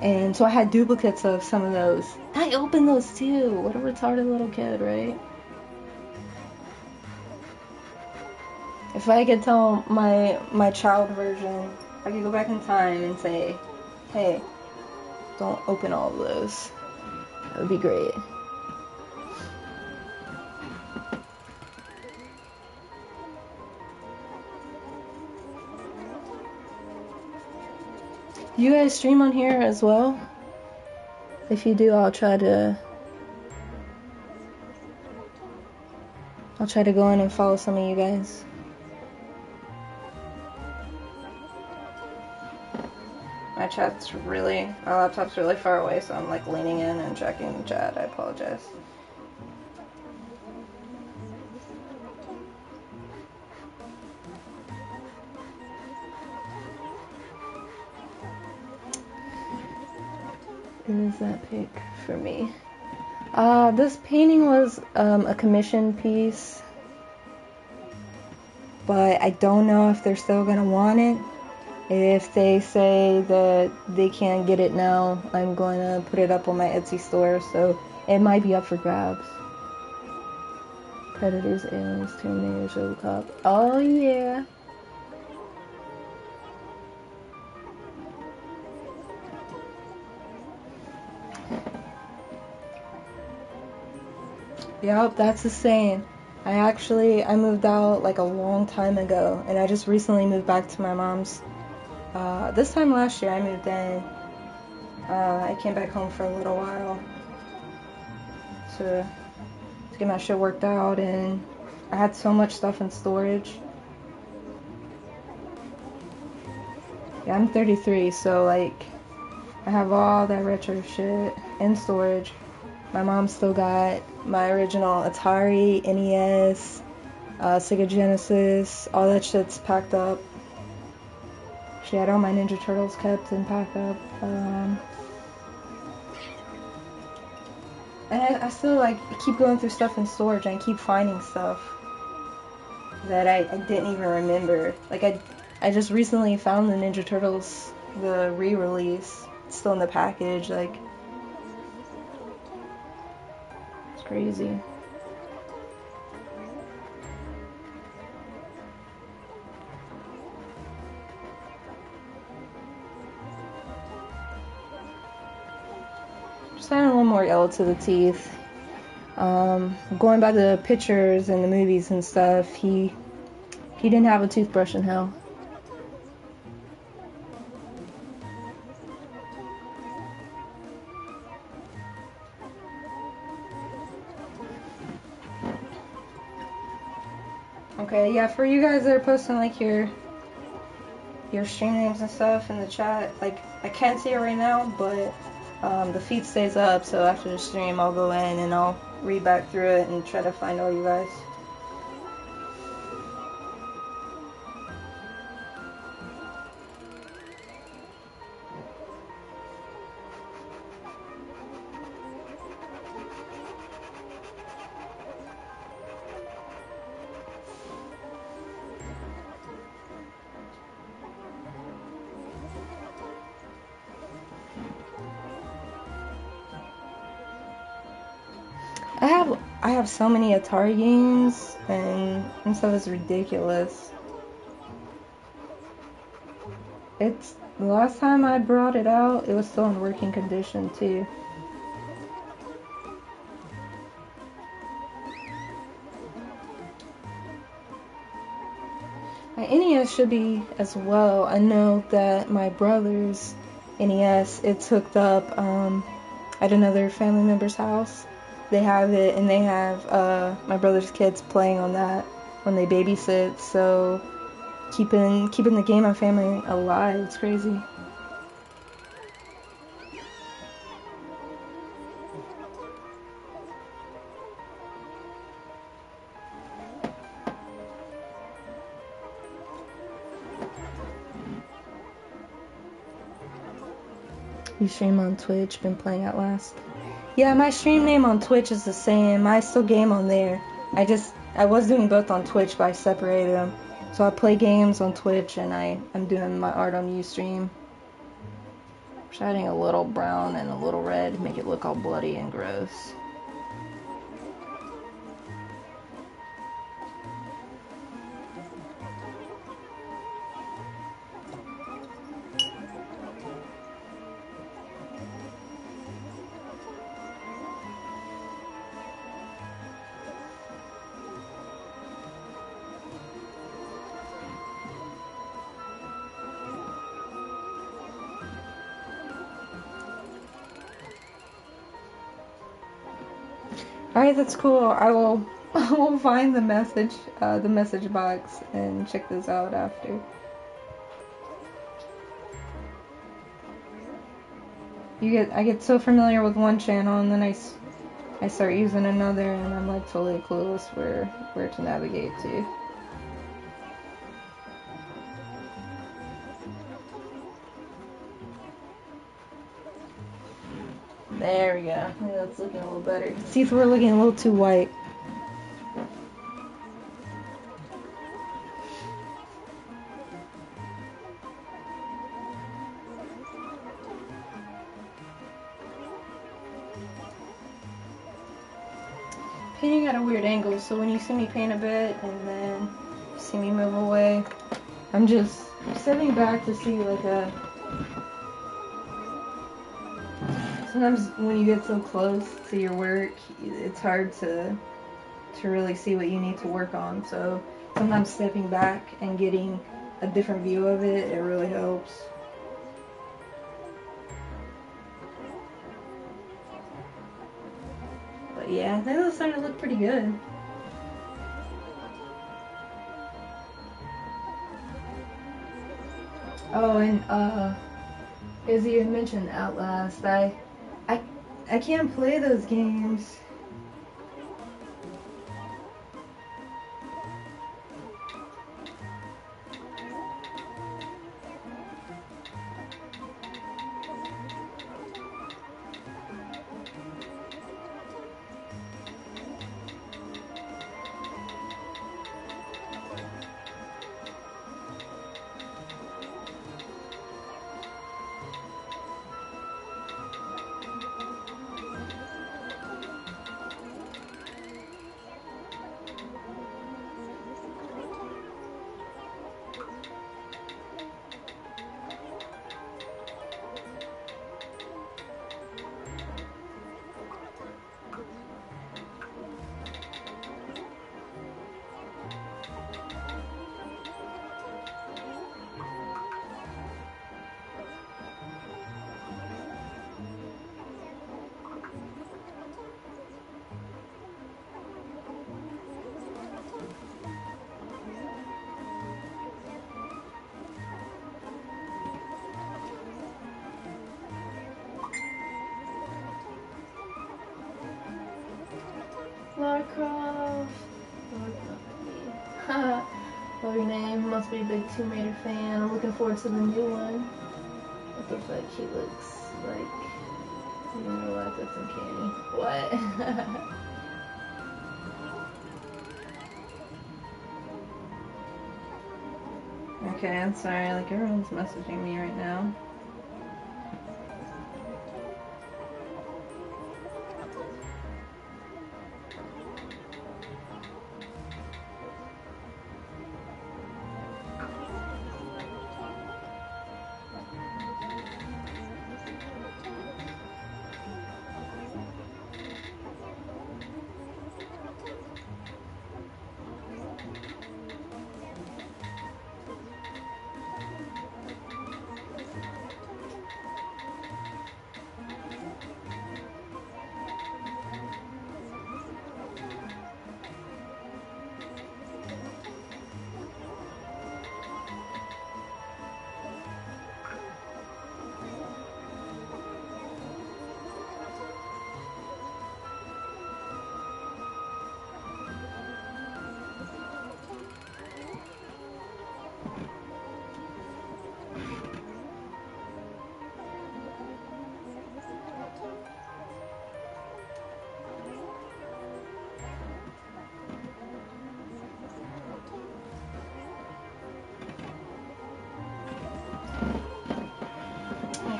and so I had duplicates of some of those. I opened those too. What a retarded little kid, right? If I could tell my child version, I could go back in time and say, hey, don't open all of those. That would be great. You guys stream on here as well? If you do, I'll try to go in and follow some of you guys. My laptop's really far away, so I'm like leaning in and checking the chat. I apologize. Is that pic for me? This painting was a commission piece, but I don't know if they're still gonna want it. If they say that they can't get it now, I'm going to put it up on my Etsy store, so it might be up for grabs. Predators, aliens, Terminators, Robocop. Oh yeah. Yep, that's the saying. I moved out like a long time ago, and I just recently moved back to my mom's. This time last year I moved in. I came back home for a little while to get my shit worked out, and I had so much stuff in storage. Yeah, I'm 33, so like I have all that retro shit in storage. My mom still got my original Atari, NES, Sega Genesis, all that shit's packed up. She had all my Ninja Turtles kept and packed up. And I still like keep going through stuff in storage and I keep finding stuff that I didn't even remember. Like I just recently found the Ninja Turtles, the re-release. It's still in the package, like it's crazy. Just adding a little more yellow to the teeth. Going by the pictures and the movies and stuff, he didn't have a toothbrush in hell. Okay, yeah, for you guys that are posting like your stream names and stuff in the chat, like I can't see it right now, but the feed stays up, so after the stream I'll go in and I'll read back through it and try to find all you guys. I have so many Atari games and stuff is ridiculous. It's the last time I brought it out, it was still in working condition too. My NES should be as well. I know that my brother's NES, it's hooked up at another family member's house. They have it, and they have my brother's kids playing on that when they babysit, so keeping the gamer family alive. It's crazy. You stream on Twitch, been playing Outlast? Yeah, my stream name on Twitch is the same. I still game on there. I was doing both on Twitch, but I separated them. So I play games on Twitch, and I'm doing my art on Ustream. Just adding a little brown and a little red, make it look all bloody and gross. Alright, that's cool. I will I will find the message box and check this out after. I get so familiar with one channel and then I start using another and I'm like totally clueless where to navigate to. There we go. I think that's looking a little better. See if we're looking a little too white. Painting at a weird angle, so when you see me paint a bit and then you see me move away, I'm just stepping back to see like a... Sometimes when you get so close to your work, it's hard to really see what you need to work on, so sometimes stepping back and getting a different view of it, it really helps. But yeah, I think that's starting to look pretty good. Oh, and as you had mentioned Outlast, I can't play those games. Lara Croft. Love your name. Must be a big Tomb Raider fan. I'm looking forward to the new one. What the fuck he looks like. In real life, that's uncanny. What? Okay, I'm sorry. Like everyone's messaging me right now.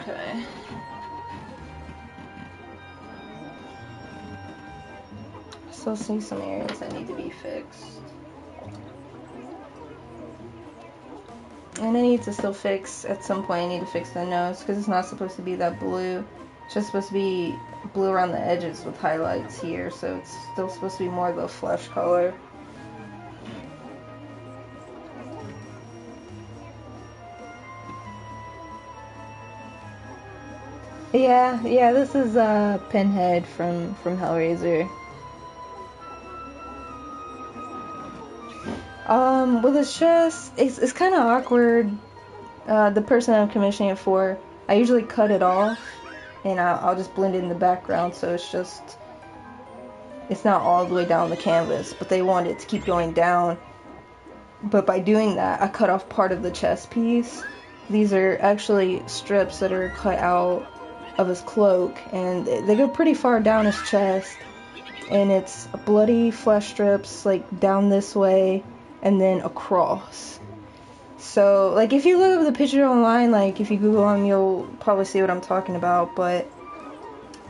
Okay. Still see some areas that need to be fixed. And I need to still fix, at some point I need to fix the nose, because it's not supposed to be that blue. It's just supposed to be blue around the edges with highlights here, so it's still supposed to be more of a flesh color. Yeah, this is Pinhead from Hellraiser. With his chest, it's kind of awkward. The person I'm commissioning it for, I usually cut it off, and I'll just blend it in the background, so it's not all the way down the canvas, but they want it to keep going down. But by doing that, I cut off part of the chest piece. These are actually strips that are cut out of his cloak, and they go pretty far down his chest, and it's bloody flesh strips, like down this way, and then across. So, like, if you look up the picture online, like, if you Google them, you'll probably see what I'm talking about, but,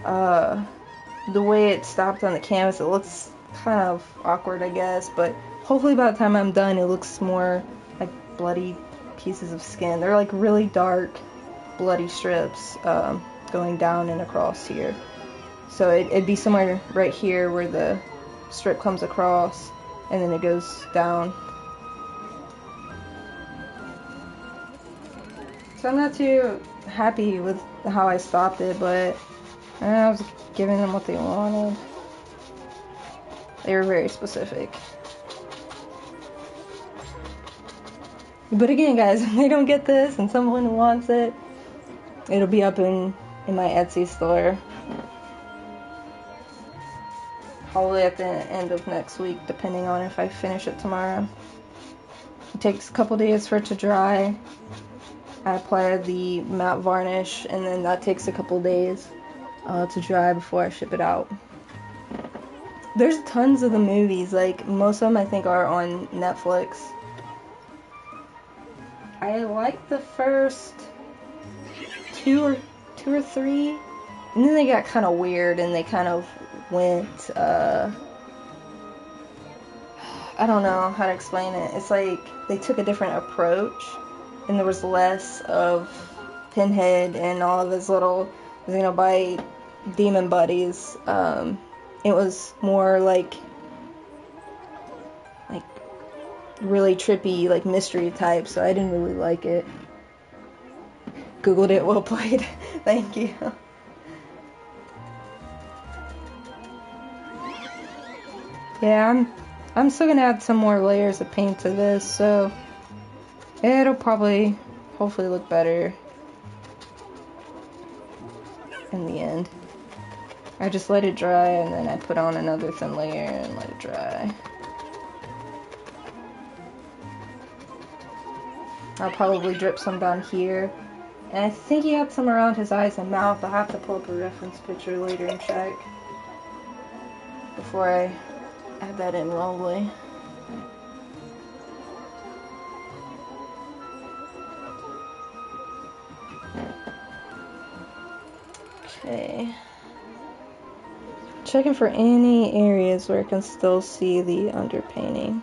the way it stopped on the canvas, it looks kind of awkward, I guess, but hopefully by the time I'm done, it looks more like bloody pieces of skin. They're, like, really dark, bloody strips, going down and across here. So it'd be somewhere right here where the strip comes across, and then it goes down. So I'm not too happy with how I stopped it, but I was giving them what they wanted. They were very specific. But again, guys, if they don't get this and someone wants it, it'll be up in my Etsy store. Probably at the end of next week, depending on if I finish it tomorrow. It takes a couple days for it to dry. I apply the matte varnish, and then that takes a couple days to dry before I ship it out. There's tons of the movies, like most of them I think are on Netflix. I like the first two or three, and then they got kind of weird, and they kind of went, I don't know how to explain it. It's like they took a different approach, and there was less of Pinhead and all of his little Xenobite demon buddies. It was more like really trippy, like mystery type, so I didn't really like it. Googled it, well played. Thank you. Yeah, I'm still gonna add some more layers of paint to this, so it'll probably, hopefully, look better in the end. I just let it dry, and then I put on another thin layer and let it dry. I'll probably drip some down here. And I think he had some around his eyes and mouth. I'll have to pull up a reference picture later and check before I add that in wrongly. Okay. Checking for any areas where I can still see the underpainting.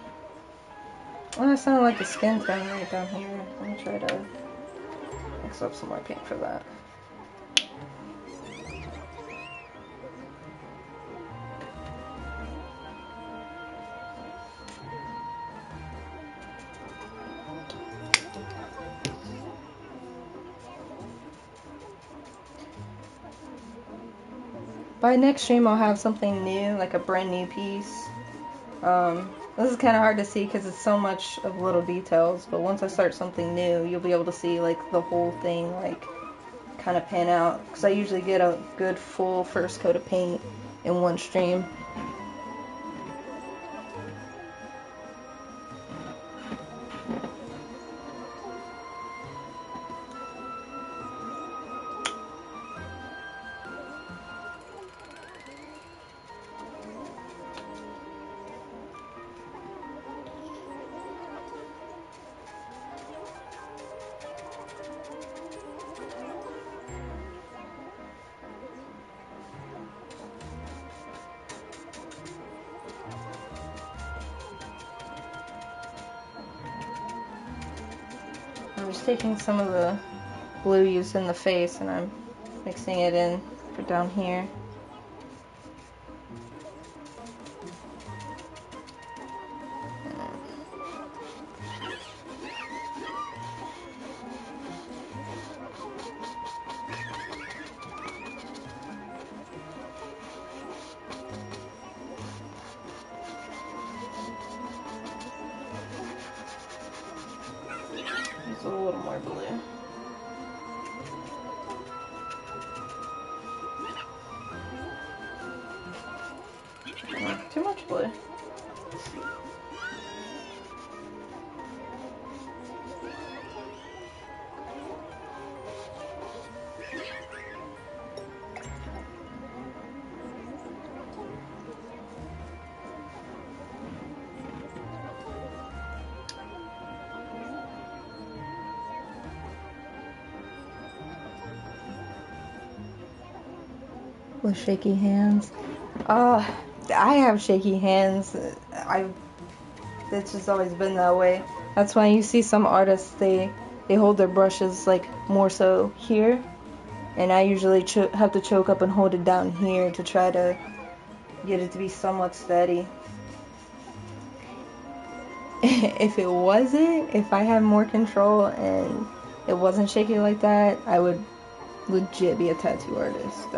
Oh, that sounded like the skin tone right down here. Let me try to mix up some more paint for that. By next stream, I'll have something new, like a brand new piece. This is kind of hard to see because it's so much of little details, but once I start something new, you'll be able to see like the whole thing like kind of pan out, because I usually get a good full first coat of paint in one stream. I'm just taking some of the blue used in the face and I'm mixing it in for down here. a little more blue. Too much blue. With shaky hands. I have shaky hands. It's just always been that way. That's why you see some artists, they hold their brushes like more so here, and I usually have to choke up and hold it down here to try to get it to be somewhat steady. If I had more control and it wasn't shaky like that, I would legit be a tattoo artist.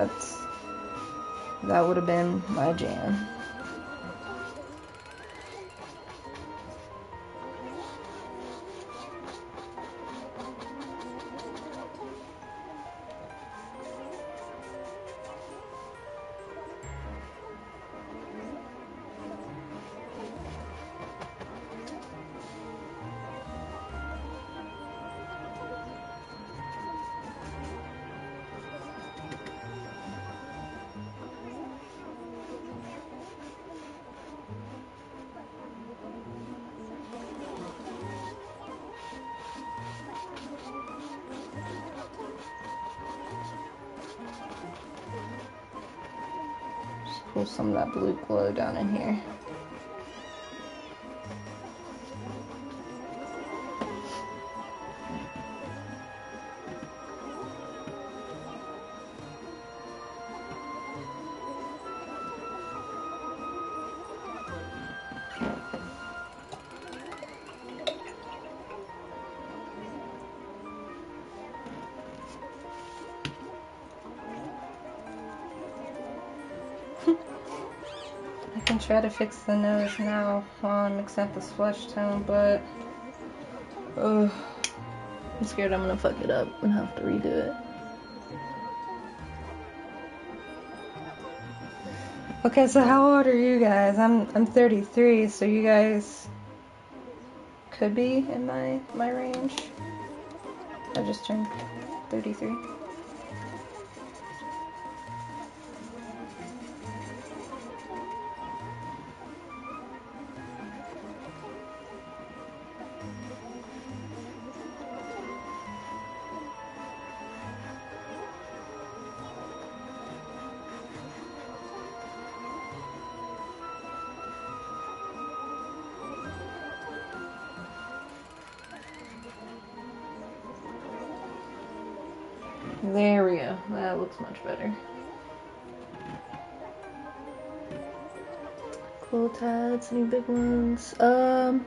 That would have been my jam. Pull some of that blue glow down in here. I can try to fix the nose now while I'm mixing up this flesh tone, but I'm scared I'm gonna fuck it up and have to redo it. Okay, so how old are you guys? I'm 33, so you guys could be in my range. I just turned 33. There we go. That looks much better. Cool tats, any big ones? I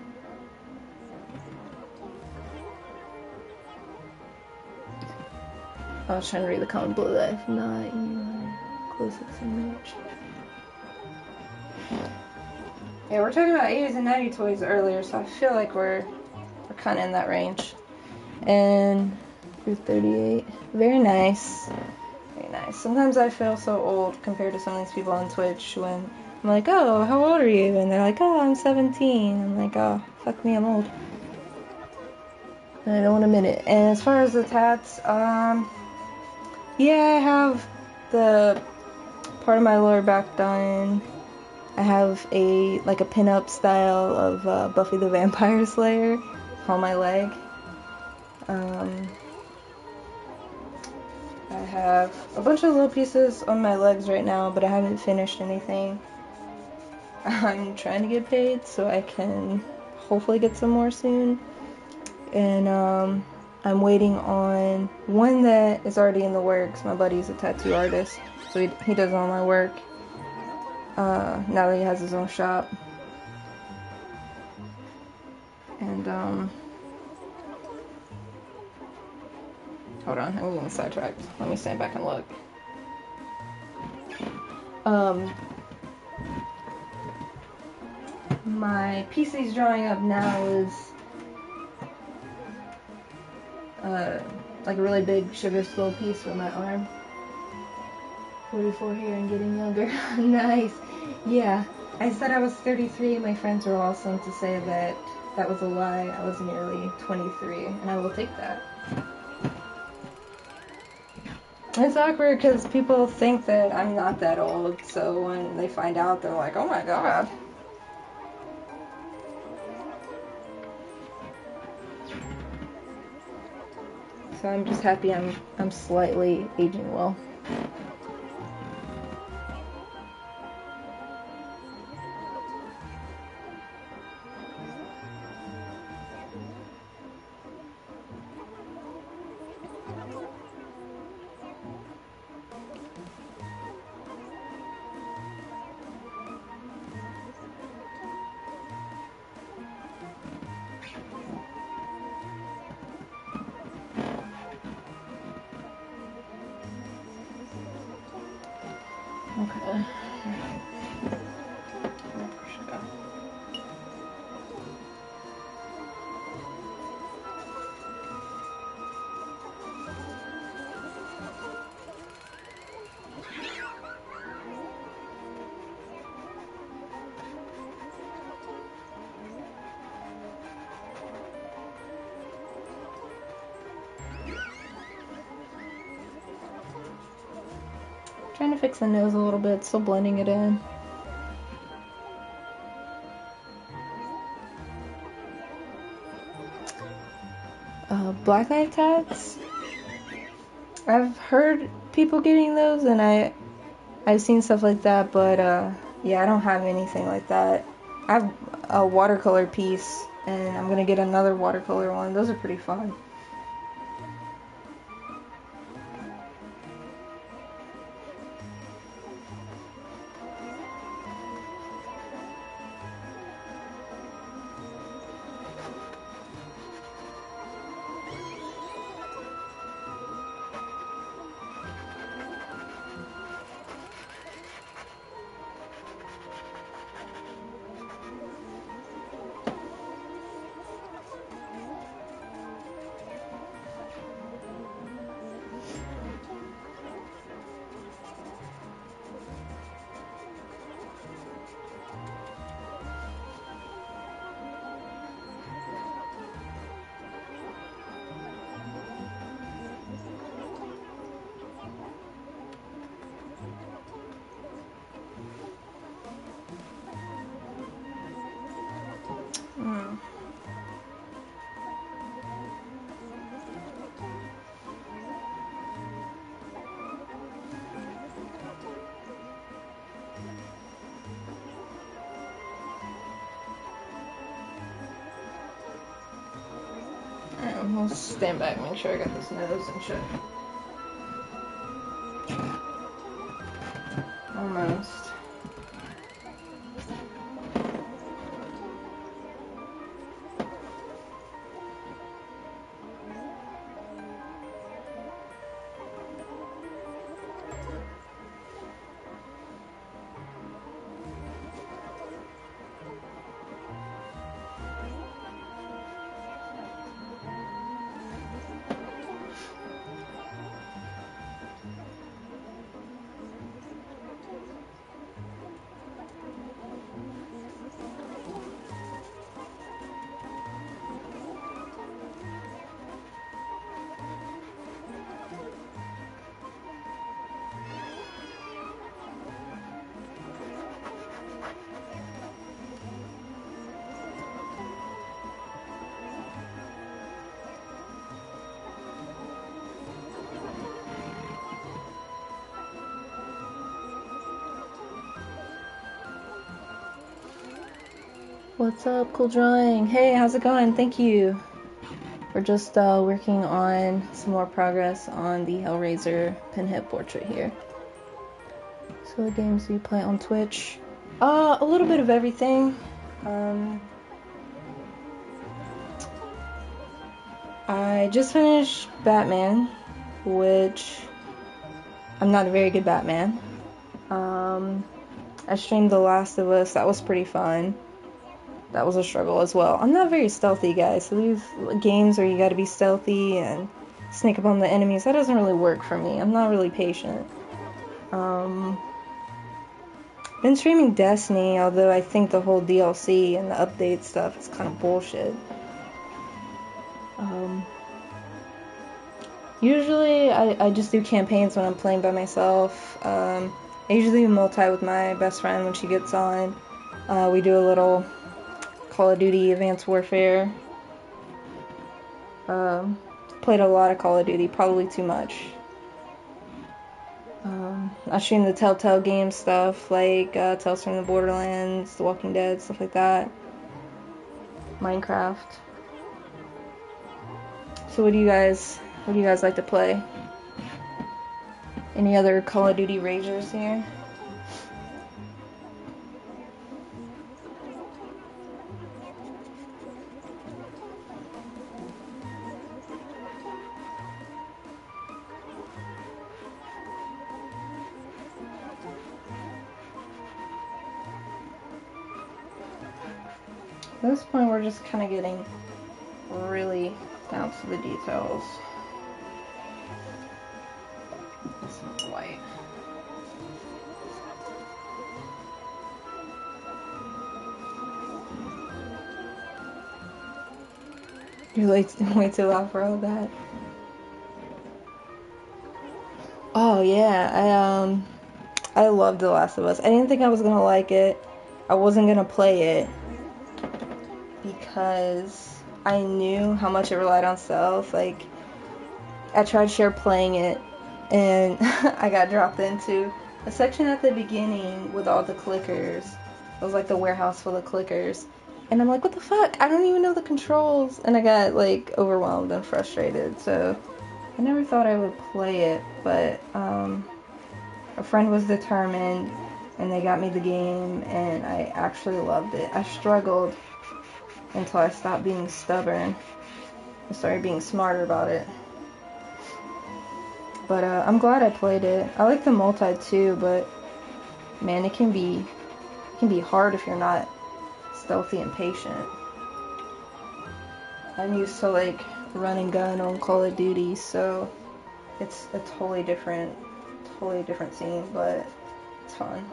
was trying to read the comment below that. If not, you closest image. Yeah, we're talking about 80s and 90s toys earlier, so I feel like we're kind of in that range. And you're 38. Very nice. Very nice. Sometimes I feel so old compared to some of these people on Twitch when I'm like, oh, how old are you? And they're like, oh, I'm 17. I'm like, oh, fuck me, I'm old. And I don't want to admit it. And as far as the tats, yeah, I have the part of my lower back done. I have a pin-up style of Buffy the Vampire Slayer on my leg. I have a bunch of little pieces on my legs right now, but I haven't finished anything. I'm trying to get paid so I can hopefully get some more soon. And I'm waiting on one that is already in the works. My buddy's a tattoo artist, so he does all my work. Now that he has his own shop. And hold on, I'm getting sidetracked. Let me stand back and look. My piece he's drawing up now is like a really big sugar skull piece for my arm. 44 here and getting younger. Nice. Yeah. I said I was 33. My friends were awesome to say that that was a lie. I was nearly 23, and I will take that. It's awkward because people think that I'm not that old, so when they find out, they're like, oh my god. So I'm just happy I'm slightly aging well. Okay. Trying to fix the nose a little bit, still blending it in. Black eye tats? I've heard people getting those, and I've seen stuff like that, but yeah, I don't have anything like that. I have a watercolor piece, and I'm gonna get another watercolor one. Those are pretty fun. I'll stand back, make sure I got this nose in check. Almost. What's up, Cool Drawing? Hey, how's it going? Thank you. We're just working on some more progress on the Hellraiser pinhead portrait here. So what games do you play on Twitch? A little bit of everything. I just finished Batman, which I'm not a very good Batman. I streamed The Last of Us. That was pretty fun. that was a struggle as well. I'm not very stealthy, guys, so these games where you gotta be stealthy and sneak up on the enemies, that doesn't really work for me. I'm not really patient. Been streaming Destiny, although I think the whole DLC and the update stuff is kind of bullshit. Usually I just do campaigns when I'm playing by myself. I usually multi with my best friend when she gets on. We do a little Call of Duty Advanced Warfare. Played a lot of Call of Duty, probably too much. I stream the Telltale game stuff, like Tales from the Borderlands, The Walking Dead, stuff like that. Minecraft. So what do you guys like to play? Any other Call of Duty ragers here? At this point, we're just kind of getting really down to the details. Some white. You're way too loud for all that. Oh yeah, I loved The Last of Us. I didn't think I was gonna like it. I wasn't gonna play it because I knew how much it relied on stealth. Like, I tried share playing it, and I got dropped into a section at the beginning with all the clickers. It was like the warehouse full of clickers. And I'm like, what the fuck? I don't even know the controls. And I got, like, overwhelmed and frustrated. So I never thought I would play it. But a friend was determined, and they got me the game, and I actually loved it. I struggled until I stopped being stubborn and started being smarter about it. But I'm glad I played it. I like the multi too, but man, it can be hard if you're not stealthy and patient. I'm used to like run and gun on Call of Duty, so it's a totally different scene, but it's fun.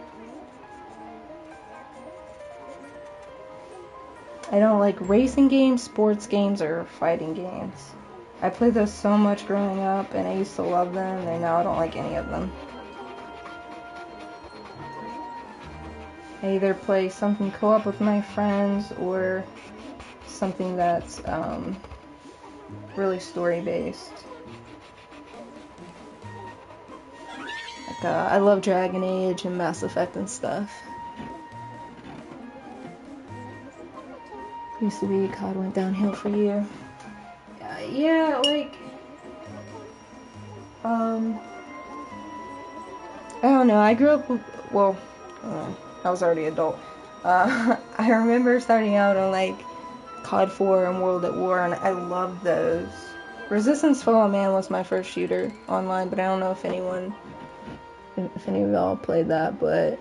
I don't like racing games, sports games, or fighting games. I played those so much growing up, and I used to love them, and now I don't like any of them. I either play something co-op with my friends, or something that's really story-based. Like, I love Dragon Age and Mass Effect and stuff. Used to be COD went downhill for you. Yeah, like, I don't know, I grew up with, well, I was already adult. I remember starting out on, like, COD 4 and World at War, and I loved those. Resistance Fallen Man was my first shooter online, but I don't know if any of y'all played that, but,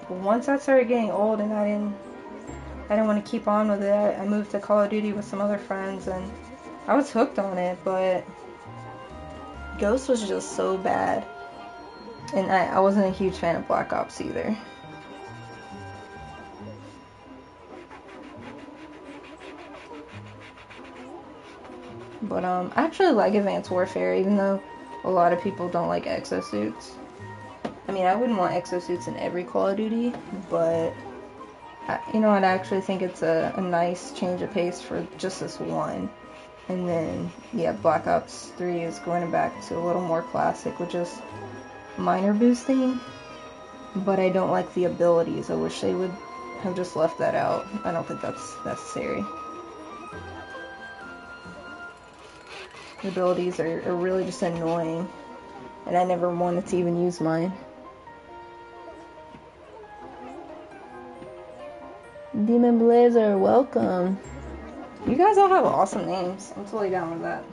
once I started getting old and I didn't want to keep on with it, I moved to Call of Duty with some other friends, and I was hooked on it, but Ghost was just so bad, and I wasn't a huge fan of Black Ops either. But I actually like Advanced Warfare, even though a lot of people don't like exosuits. I mean, I wouldn't want exosuits in every Call of Duty, but you know what, I actually think it's a nice change of pace for just this one. And then, yeah, Black Ops 3 is going back to a little more classic with just minor boosting, but I don't like the abilities. I wish they would have just left that out. I don't think that's necessary. The abilities are really just annoying, and I never wanted to even use mine. Demon Blazer, welcome. You guys all have awesome names. I'm totally down with that.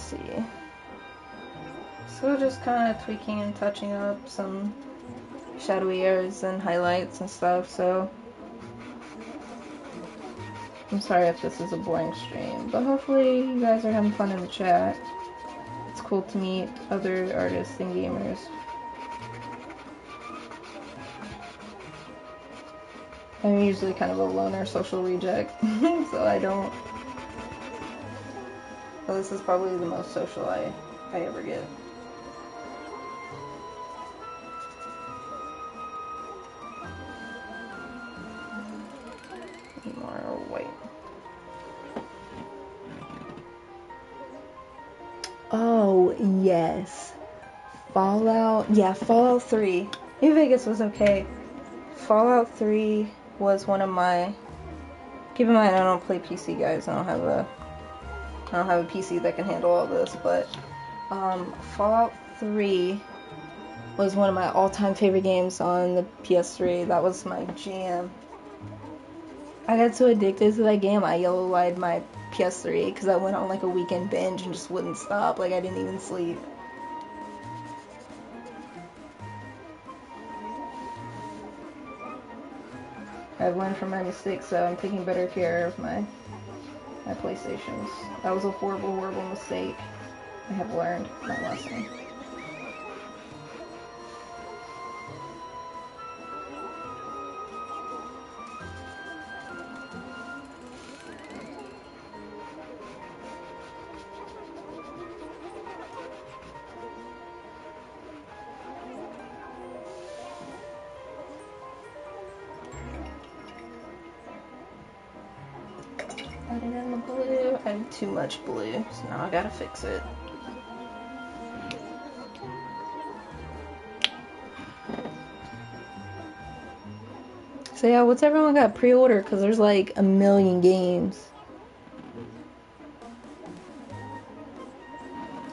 see. So just kind of tweaking and touching up some shadowy areas and highlights and stuff, so I'm sorry if this is a boring stream, but hopefully you guys are having fun in the chat. It's cool to meet other artists and gamers. I'm usually kind of a loner social reject, so I don't... Well, this is probably the most social I ever get. More white. Oh, yes. Fallout. Yeah, Fallout 3. New Vegas was okay. Fallout 3 was one of my... Keep in mind, I don't play PC, guys. I don't have a PC that can handle all this, but Fallout 3 was one of my all-time favorite games on the PS3. That was my jam. I got so addicted to that game, I yellow-eyed my PS3 because I went on like a weekend binge and just wouldn't stop. Like, I didn't even sleep. I've learned from my mistakes, so I'm taking better care of my PlayStations. That was a horrible, horrible mistake. I have learned my lesson. Added in the blue. I have too much blue, so now I gotta fix it. So yeah, what's everyone got pre-order? Because there's like a million games.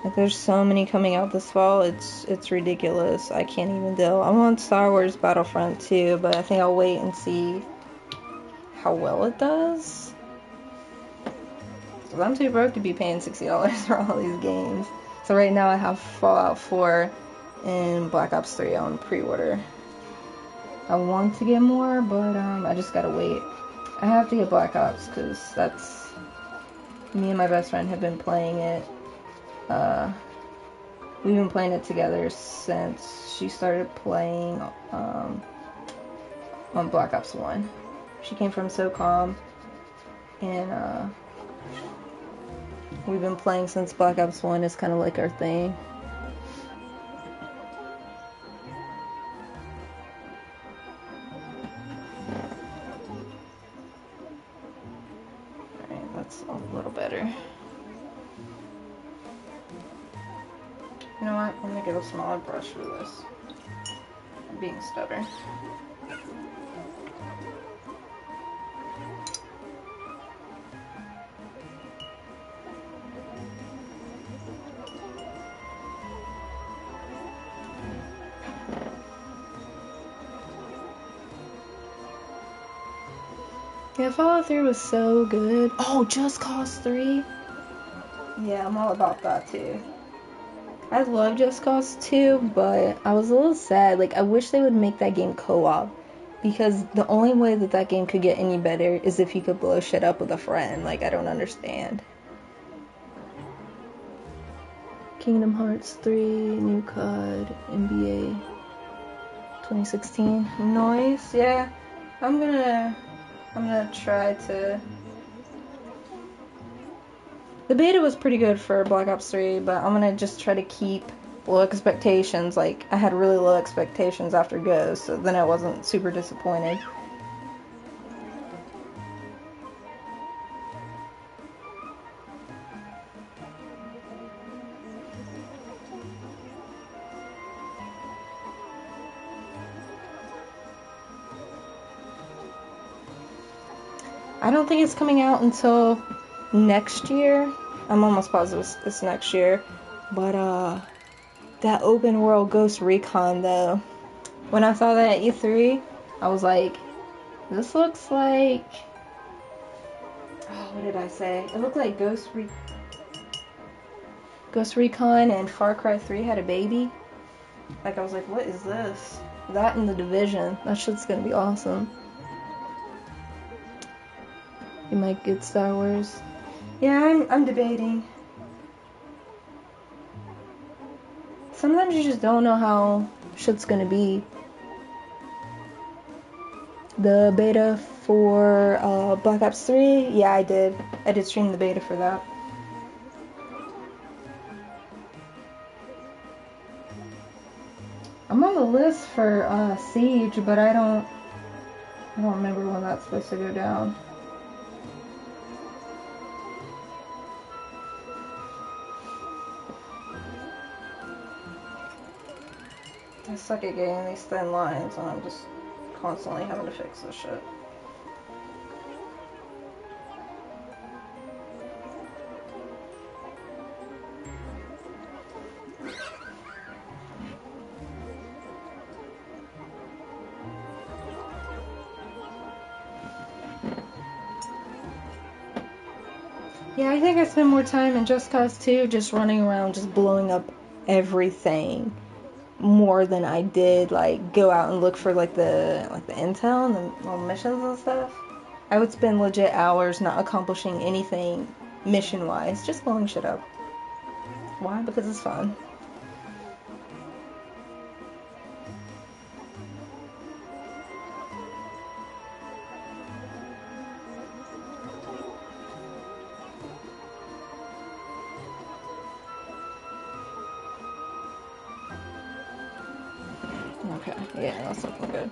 Like, there's so many coming out this fall, it's ridiculous. I can't even deal. I'm on Star Wars Battlefront 2, but I think I'll wait and see how well it does. Because I'm too broke to be paying $60 for all these games. So right now I have Fallout 4 and Black Ops 3 on pre-order. I want to get more, but I just gotta wait. I have to get Black Ops because that's... Me and my best friend have been playing it. We've been playing it together since she started playing on Black Ops 1. She came from SOCOM, and we've been playing since Black Ops 1 is kind of like our thing. Alright, that's a little better. You know what? I'm gonna get a smaller brush for this. I'm being stubborn. Yeah, Fallout 3 was so good. Oh, Just Cause 3? Yeah, I'm all about that too. I love Just Cause 2, but I was a little sad. Like, I wish they would make that game co-op. Because the only way that that game could get any better is if you could blow shit up with a friend. Like, I don't understand. Kingdom Hearts 3, new COD, NBA 2016. Nice, yeah. I'm gonna try to... The beta was pretty good for Black Ops 3, but I'm gonna just try to keep low expectations. Like, I had really low expectations after Ghost, so then I wasn't super disappointed. I don't think it's coming out until next year. I'm almost positive it's next year. But, that open world Ghost Recon, though. When I saw that at E3, I was like, this looks like... Oh, what did I say? It looked like Ghost Recon... Ghost Recon and Far Cry 3 had a baby. Like, I was like, what is this? That and The Division. That shit's gonna be awesome. You might get Star Wars. Yeah, I'm debating. Sometimes you just don't know how shit's gonna be. The beta for Black Ops 3, yeah, I did stream the beta for that. I'm on the list for Siege, but I don't remember when that's supposed to go down. I suck at getting these thin lines, and I'm just constantly having to fix this shit. Yeah, I think I spend more time in Just Cause 2 just running around, just blowing up everything, more than I did like go out and look for like the intel and the little missions and stuff. I would spend legit hours not accomplishing anything mission wise, just blowing shit up. Why? Because it's fun. Okay, yeah, that's looking good.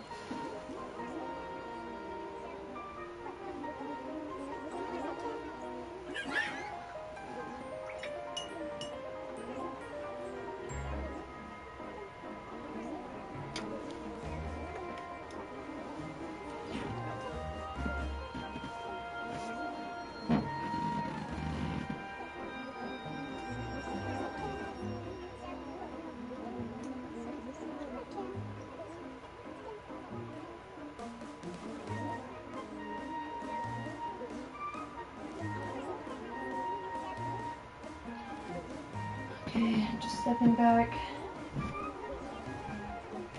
Okay, just stepping back.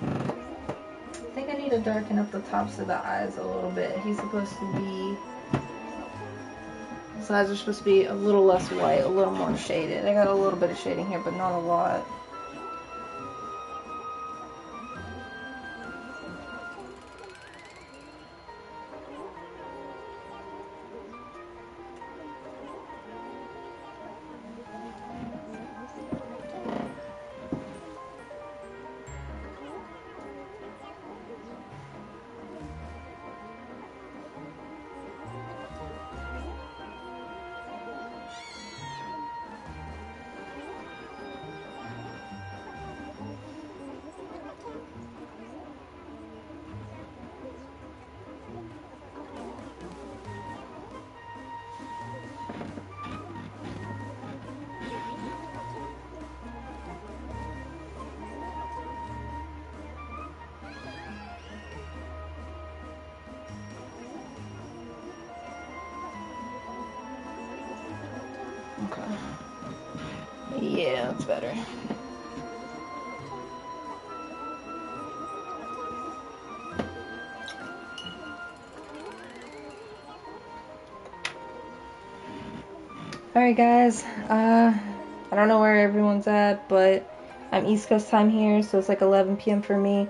I think I need to darken up the tops of the eyes a little bit. He's supposed to be... His eyes are supposed to be a little less white, a little more shaded. I got a little bit of shading here, but not a lot. Okay. Yeah, that's better. Alright guys, I don't know where everyone's at, but I'm East Coast time here, so it's like 11 p.m. for me.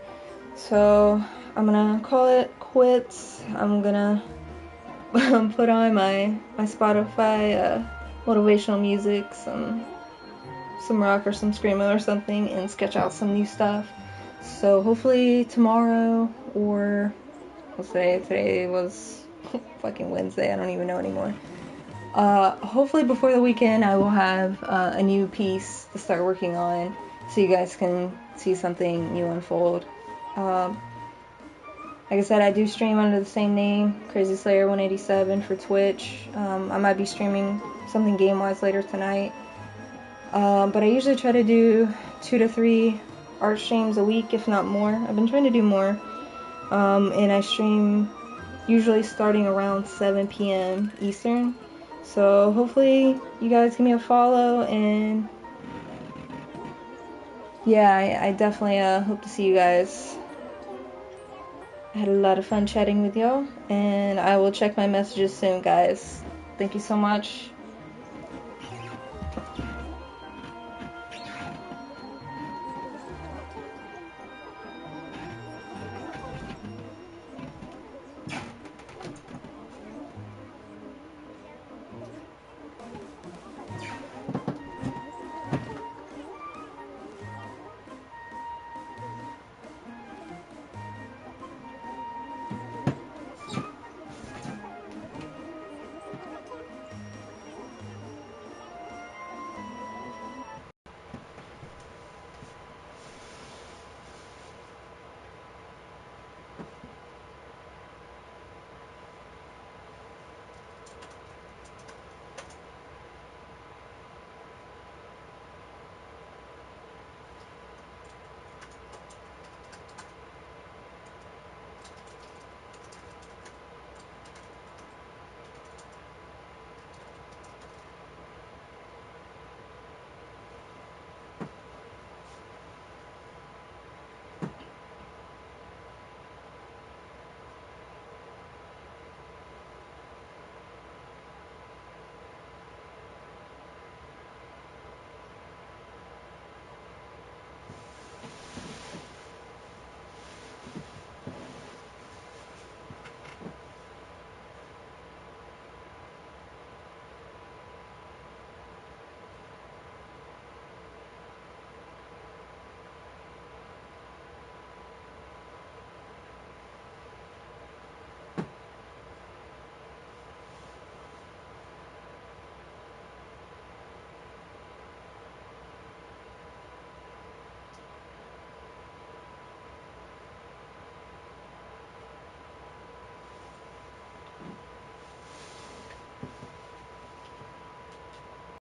So I'm gonna call it quits. I'm gonna put on my Spotify motivational music, some rock or some screamo or something, and sketch out some new stuff. So hopefully tomorrow, or let's say today was fucking Wednesday, I don't even know anymore. Hopefully before the weekend I will have a new piece to start working on, so you guys can see something new unfold. Like I said, I do stream under the same name, krazyslayer187 for Twitch. I might be streaming something game-wise later tonight. But I usually try to do 2 to 3 art streams a week, if not more. I've been trying to do more. And I stream usually starting around 7 p.m. Eastern. So hopefully you guys give me a follow and yeah, I definitely hope to see you guys. I had a lot of fun chatting with y'all, and I will check my messages soon, guys. Thank you so much.